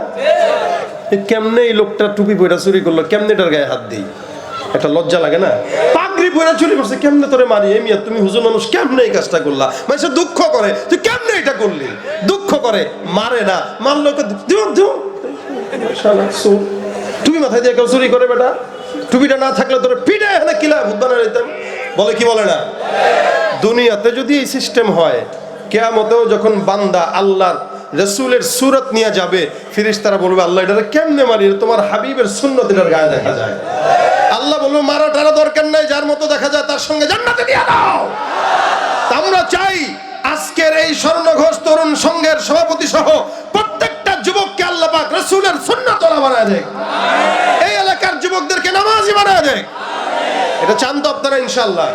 কেমনে এই লোকটা টুপি পরে চুরি করলো, কেমনে এটার গায়ে হাত দিই? একটা লজ্জা লাগে না? পাগড়ি পরে চুরি করছে, কেমনে তোরে মারি? এই মিয়া তুমি হুজুর মানুষ, কেমনে এই কাজটা করলা? মানুষ দুঃখ করে, তুই কেমনে এটা করলি? দুঃখ করে, মারে না। মারলো টুপি মাথায় দিয়ে কেউ চুরি করে? বেটা টুপিটা না থাকলে তোরে পিঠে এখানে কিলা ভূত বানাই দিতাম। বলে কি বলে না? দুনিয়াতে যদি এই সিস্টেম হয়, কিয়ামতেও যখন বান্দা আল্লাহর রাসূলের সূরত নিয়ে যাবে, ফেরেশতারা বলবে আল্লাহ এটা কেমনে মারি, তোমার হাবিবের সুন্নত এটার গায়ে দেখা যায়। আল্লাহ বলবে মারা টারা দরকার নাই, যার মতো দেখা যায় তার সঙ্গে জান্নাতে দিয়ে দাও। তা আমরা চাই আজকের এই স্বর্ণঘোষ তরুণ সংঘের সভাপতি সহ প্রত্যেকটা যুবককে আল্লাহ পাক রাসূলের সুন্নাতওয়ালা বানায় দেয়, এই এলাকার যুবকদেরকে নামাজি বানায় দেয়। এটা চান তো আপনারা? ইনশাআল্লাহ।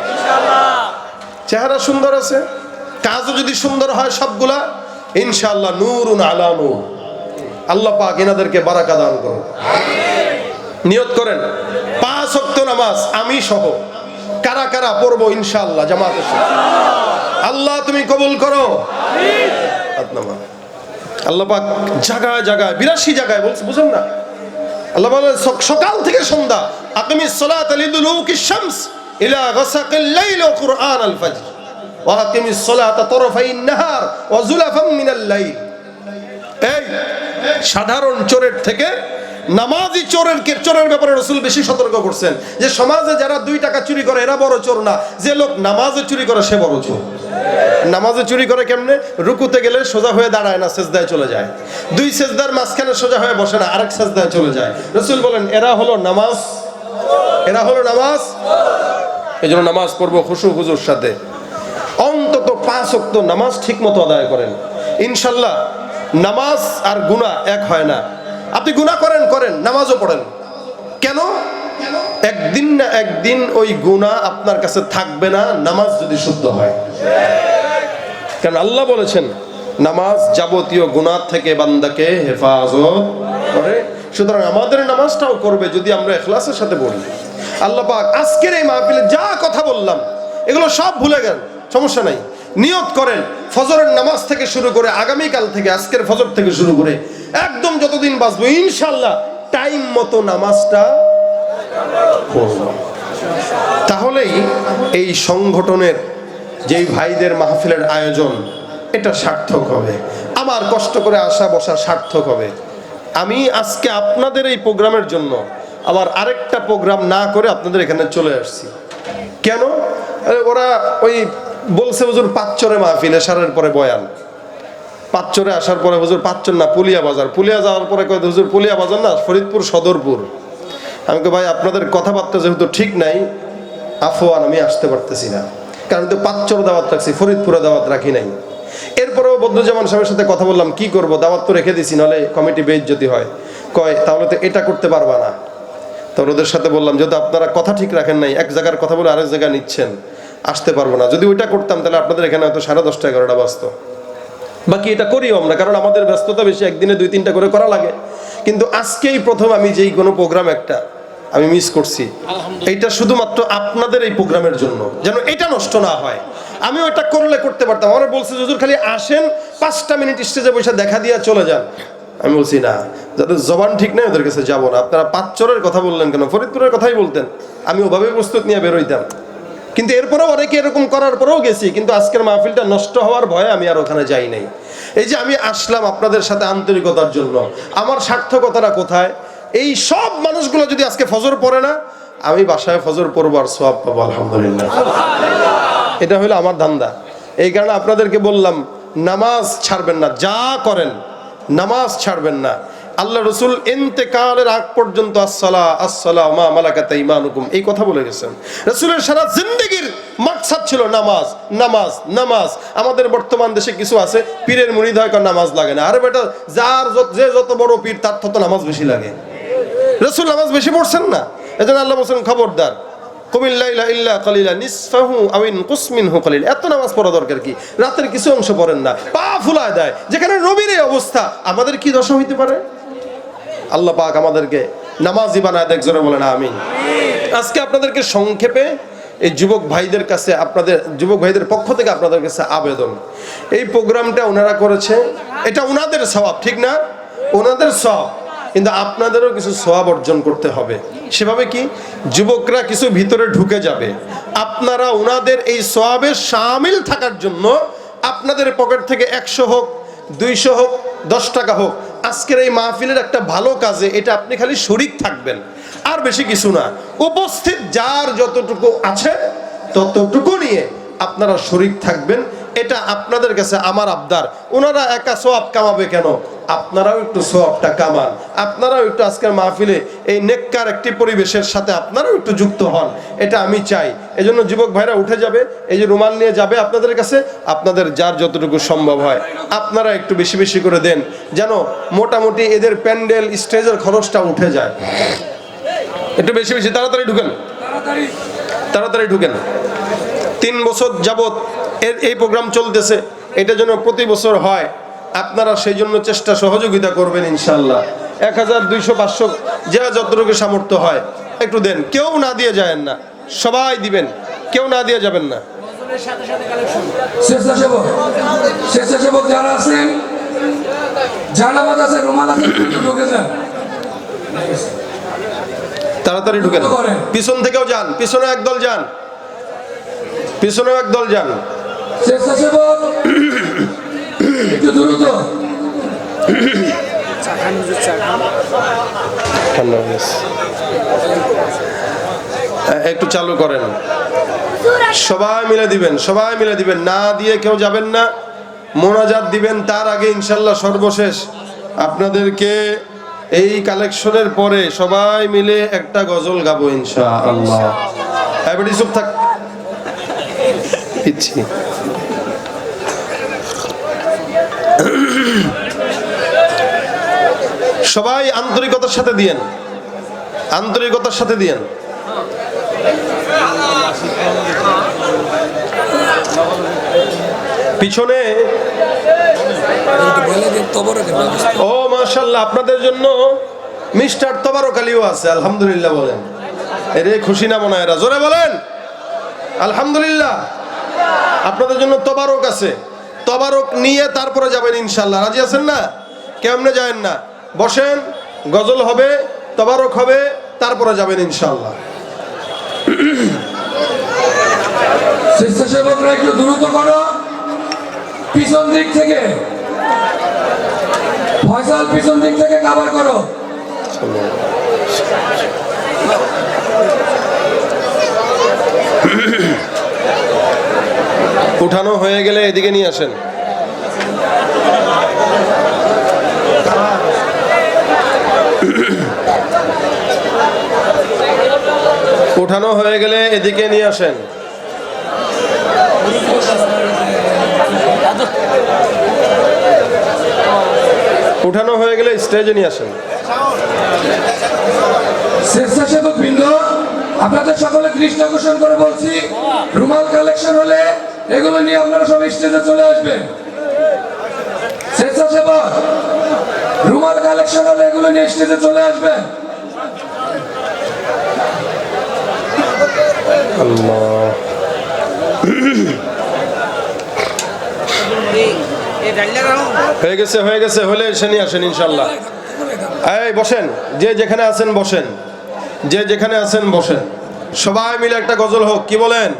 চেহারা সুন্দর আছে, কাজও যদি সুন্দর হয় সবগুলা, ইনশাআল্লাহ নূরুন আলা নূর। আল্লাহ পাক এনাদেরকে বারাকা দান করুন। নিয়ত করেন 5 ওয়াক্ত নামাজ আমি সহ কারা কারা পড়বো ইনশাআল্লাহ জামাতের সাথে। আল্লাহ তুমি কবুল করো। আমিন। আল্লাহ পাক জায়গায় জায়গায় 82 জায়গায় বলছে, বুঝেন না? আল্লাহ বলে সকাল থেকে সন্ধ্যা আকিমিস সালাত লিদুলুকিশ শামস ইলা গাসাকিল লাইল ওয়া কুরআন আল ফজর ওয়া আকিমিস সালাতা তারফাইন নাহার ওয়া যুলাফাম মিনাল লাইল। এই সাধারণ চোরের থেকে নামাজি চোরের ব্যাপারে রাসূল বেশি সতর্ক করছেন, যে সমাজে যারা 2 টাকা চুরি করে এরা বড় চোর না, যে লোক নামাজে চুরি করে সে বড় চোর। নামাজে চুরি করে কেমনে? রুকুতে গেলে সোজা হয়ে দাঁড়ায় না, সেজদায় চলে যায়। 2 সেজদার মাঝখানে সোজা হয়ে বসে না, আরেক সেজদায় চলে যায়। রাসূল বলেন এরা হলো নামাজ, এরা হলো নামাজ। এজন্য নামাজ পড়বো খুশু হুজুর সাথে, অন্তত 5 ওয়াক্ত নামাজ ঠিকমতো আদায় করেন ইনশাআল্লাহ। নামাজ আর গুনাহ এক হয় না। আপনি গুনাহ করেন নামাজও পড়েন, কেন? একদিন না একদিন ওই গুনাহ আপনার কাছে থাকবে না, নামাজ যদি শুদ্ধ হয়। কারণ আল্লাহ বলেছেন নামাজ যাবতীয় গুনাহ থেকে বান্দাকে হেফাজত করে। সুতরাং আমাদের নামাজটাও করবে যদি আমরা ইখলাসের সাথে পড়ি। আল্লাহ পাক আজকের এই মাহফিলে যা কথা বললাম এগুলো সব ভুলে গেল, সমস্যা নাই। নিয়ত করেন ফজরের নামাজ থেকে শুরু করে আগামীকাল থেকে আজকের ফজর থেকে শুরু করে একদম যতদিন বাঁচবো ইনশাআল্লাহ টাইম মতো নামাজটা পড়ব। তাহলেই এই সংগঠনের যেই ভাইদের মাহফিলের আয়োজন এটা সার্থক হবে, আমার কষ্ট করে আসা বসা সার্থক হবে। আমি আজকে আপনাদের এই প্রোগ্রামের জন্য আবার আরেকটা প্রোগ্রাম না করে আপনাদের এখানে চলে আসছি। কেন? ওরা ওই বলছে হুজুর পাঁচচরে মাহফিল, এশারের পরে বয়ান। পাঁচচরে আসার পরে হুজুর পাঁচচর না পুলিয়া বাজার, পুলিয়া যাওয়ার পরে কয় হুজুর পুলিয়া বাজার না ফরিদপুর সদরপুর। আমি কই ভাই আপনাদের কথাবার্তা যেহেতু ঠিক নাই, আফওয়ান আমি আসতে পারতেছি না, কারণ তো পাঁচচর দাওয়াত রাখছি, ফরিদপুরে দাওয়াত রাখি নাই। এরপরেও বদরুজ্জামান সাহেবের সাথে কথা বললাম, কি করব, দাওয়াত তো রেখে দিছি, নাহলে কমিটি বেইজ্জতি হয়। কয় তাহলে তো এটা করতে পারবা না। তো ওদের সাথে বললাম যেহেতু আপনারা কথা ঠিক রাখেন নাই, এক জায়গার কথা বলে আরেক জায়গায় নিচ্ছেন, আসতে পারবো না। যদি ওইটা করতাম তাহলে আপনাদের এখানে হয়তো 10:30 11টা বাজতো। বাকি এটা করিও আমরা, কারণ আমাদের ব্যস্ততা বেশি, একদিনে 2-3টা করে করা লাগে। কিন্তু আজকেই প্রথম আমি যেই কোনো প্রোগ্রাম একটা আমি মিস করছি, এইটা শুধুমাত্র আপনাদের এই প্রোগ্রামের জন্য, যেন এটা নষ্ট না হয়। আমি ওইটা করলে করতে পারতাম। আমরা বলছে হুজুর খালি আসেন 5টা মিনিট স্টেজে বসে দেখা দিয়ে চলে যান। আমি বলছি না, যাদের জবান ঠিক নেই ওদের কাছে যাবো না। আপনারা পাঁচচরের কথা বললেন কেন? ফরিদপুরের কথাই বলতেন, আমি ওভাবে প্রস্তুত নিয়ে বেরোইতাম। কিন্তু এরপরেও অনেকে এরকম করার পরেও গেছি, কিন্তু আজকের মাহফিলটা নষ্ট হওয়ার ভয়ে আমি আর ওখানে যাই নাই। এই যে আমি আসলাম আপনাদের সাথে আন্তরিকতার জন্য, আমার সার্থকতাটা কোথায়? এই সব মানুষগুলো যদি আজকে ফজর পড়ে না, আমি বাসায় ফজর পড়বো আর সওয়াব পাবো আলহামদুলিল্লাহ। এটা হলো আমার ধান্দা। এই কারণে আপনাদেরকে বললাম নামাজ ছাড়বেন না, যা করেন নামাজ ছাড়বেন না। আল্লাহ রসুল ইন্তেকালের আগ পর্যন্ত আসসালা মা মালাকাত ঈমানুকুম এই কথা বলে গেছেন। রসুলের সারা জিন্দেগির মাকসাদ ছিল নামাজ, নামাজ, নামাজ। আমাদের বর্তমান দেশে কিছু আছে পীরের মুরিদ হয়, নামাজ লাগে না। আরে বেটা, যে যত বড় পীর তার তত নামাজ বেশি লাগে। রসুল নামাজ বেশি পড়ছেন না, এজন্য আল্লাহ বলছেন খবরদার কুমিল লাইলা ইল্লা কালিলা নিসফাহু আও ইনকুস মিনহু কালিল। এত নামাজ পড়া দরকার কি? রাতের কিছু অংশ পড়েন না, পা ফুলায় দেয়। যেখানে নবীর এই অবস্থা, আমাদের কি দশা হইতে পারে? আল্লাহ পাক আমাদেরকে নামাজি বানায় দেখ, জোরে বলেন আমিন। আজকে আপনাদেরকে সংক্ষেপে এই যুবক ভাইদের কাছে, আপনাদের যুবক ভাইদের পক্ষ থেকে আপনাদের কাছে আবেদন, এই প্রোগ্রামটা ওনারা করেছে, এটা ওনাদের সওয়াব, ঠিক না? ওনাদের সওয়াব, কিন্তু আপনাদেরও কিছু সওয়াব অর্জন করতে হবে। সেভাবে কি? যুবকরা কিছু ভিতরে ঢুকে যাবে, আপনারা ওনাদের এই সওয়াবে শামিল থাকার জন্য আপনাদের পকেট থেকে 100 হোক, 200 হোক, 10 টাকা হোক, আজকের এই মাহফিলের একটা ভালো কাজে এটা আপনি খালি শরীক থাকবেন, আর বেশি কিছু না। উপস্থিত যার যতটুকু আছে ততটুকু নিয়ে আপনারা শরীক থাকবেন। এটা আপনাদের কাছে আমার আবদার। ওনারা একা সওয়াব কামাবে কেন, আপনারাও একটু সওয়াবটা কামান, আপনারাও একটু আজকের মাহফিলে এই নেককার একটি পরিবেশের সাথে আপনারাও একটু যুক্ত হন, এটা আমি চাই। এজন্য যুবক ভাইরা উঠে যাবে, এই যে রুমাল নিয়ে যাবে আপনাদের কাছে, আপনাদের যার যতটুকু সম্ভব হয় আপনারা একটু বেশি বেশি করে দেন, যেন মোটামুটি এদের প্যান্ডেল স্টেজের খরচটা উঠে যায়। একটু বেশি বেশি তাড়াতাড়ি ঢুকেন, তাড়াতাড়ি ঢুকেন। 3 বছর যাবত এই প্রোগ্রাম চলতেছে, এটা যেন প্রতি বছর হয়, আপনারা সেই জন্য চেষ্টা সহযোগিতা করবেন ইনশাল্লাহ। 1000, 200, 500 যা যতটুকু সামর্থ্য হয় একটু দেন, কেউ না দিয়ে যাবেন না, সবাই দিবেন, কেউ না দিয়ে যাবেন না। স্বেচ্ছাসেবক যারা আছেন, জানাবাদ আছে, রুমাল আছে, ঢুকে যান, তাড়াতাড়ি ঢুকেন। পিছন থেকেও যান, পিছনে একদল যান, পিছনেও একদল যান। স্বেচ্ছাসেবক একটু দ্রুত। একটু চালু করেন, সবাই মিলে দিবেন, সবাই মিলে দিবেন, না দিয়ে কেউ যাবেন না। মোনাজাত দিবেন তার আগে ইনশাল্লাহ সর্বশেষ আপনাদেরকে এই কালেকশনের পরে সবাই মিলে একটা গজল গাবো ইনশাআল্লাহ। এবারে চুপ থাক, ইচ্ছি সবাই আন্তরিকতার সাথে দিয়েন, আন্তরিকতার সাথে দিয়েন। পিছনে ও মাশাআল্লাহ, আপনাদের জন্য মিস্টার তবারক আলীও আছে, আলহামদুলিল্লাহ বলেন। এরে খুশি না মনে হয়, এরা জোরে বলেন আলহামদুলিল্লাহ। আপনাদের জন্য তবারক আছে, তবারক নিয়ে তারপরে যাবেন ইনশাল্লাহ। রাজি আছেন না? কেমনে যাবেন না, বসেন, গজল হবে, তবারক হবে, তারপরে যাবেন ইনশাল্লাহ। স্বেচ্ছাসেবকরা একটু দ্রুত করো, পিছন দিক থেকে ফয়সাল, পিছন দিক থেকে কভার করো। উঠানো হয়ে গেলে এদিকে নিয়ে আসেন। উঠানো হয়ে গেলে এদিকে নিয়ে আসেন। উঠানো হয়ে গেলে স্টেজে নিয়ে আসেন। স্বেচ্ছাসেবক বৃন্দ, আপনাদের সকলে দৃষ্টি আকর্ষণ করে বলছি, রুমাল কালেকশন হলে এগুলো নিয়ে আপনারা সব স্টেজে চলে আসবেন। স্বেচ্ছাসেবক রুমাল কালেকশন হলে এগুলো নিয়ে স্টেজে চলে আসবেন। আল্লাহ, হয়ে গেছে, হয়ে গেছে, হলে এসে নিয়ে আসেন ইনশাল্লাহ। এই বসেন, যে যেখানে আছেন বসেন, যে যেখানে আছেন বসেন। সবাই মিলে একটা গজল হোক, কি বলেন?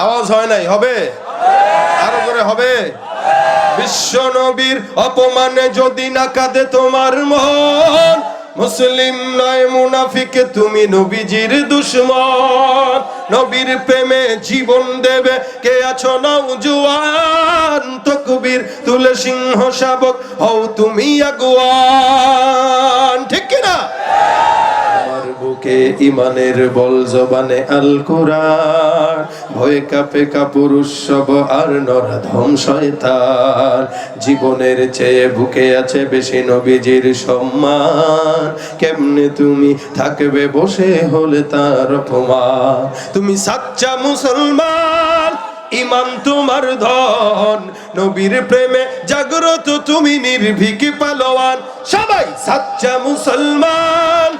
আওয়াজ হয় নাই, হবে? আরো করে হবে? বিশ্ব নবীর অপমানে যদি না কাঁদে তোমার মন, মুসলিম নয় মুনাফিক, তুমি নবীজির দুশমন। নবীর প্রেমে জীবন দেবে কে আছো নওজোয়ান, তকবীর তুলে সিংহ শাবক হও তুমি আগুয়ান। ঠিক কিনা? আমার বুকে ইমানের বল, জবানে আল কুরআন, ভয়ে কাঁপে কাপুরুষ সব আর নরধম শয়তান। জীবনের চেয়ে বুকে আছে বেশি নবীজির সম্মান, কেমনে তুমি থাকবে বসে হলে তার অপমান। তুমি সাচ্চা মুসলমান, ইমান তোমার ধন, নবীর প্রেমে জাগ্রত তুমি নির্ভীক পালোয়ান। সবাই সাচ্চা মুসলমান,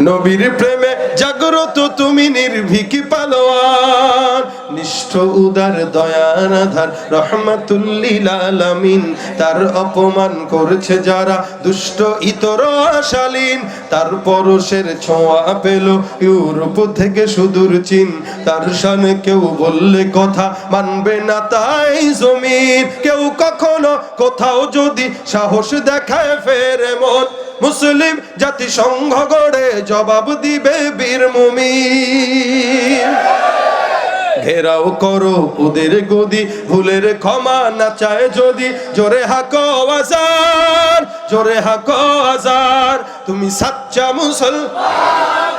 নবীর প্রেমে জাগ্রত তুমি নির্ভীক পালোয়ান। নিষ্ঠ উদার দয়ার আধার রহমাতুল্লিল আলামিন, তার অপমান করছে যারা দুষ্ট ইতর শালীন। তার পরশের ছোঁয়া পেল ইউরোপ থেকে সুদূর চীন, তার শানে কেউ বললে কথা মানবে না তাই জমিন। কেউ কেউ কখনো কোথাও যদি সাহস দেখায় ফেরে মন, মুসলিম জাতিসংঘ গড়ে জবাব দিবে বীর মুমিন। ঘেরাও করো ওদের গদি, ভুলের ক্ষমা না চায় যদি, জোরে হাকো আজান, জোরে হাকো আজান। তুমি সাচ্চা মুসলমান,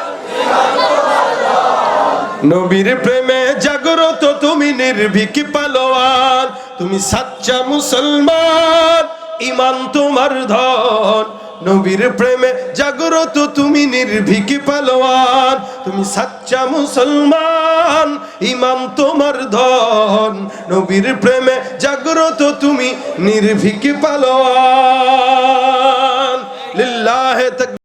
নবীর প্রেমে জাগ্রত তুমি নির্ভীক পালোয়ান। তুমি সাচ্চা মুসলমান, ঈমান তোমার ধন, নবীর প্রেমে জাগ্রত তুমি নির্ভীক পালোয়ান। তুমি সাচ্চা মুসলমান, ঈমান তোমার ধন, নবীর প্রেমে জাগ্রত তুমি নির্ভীক পালোয়ান।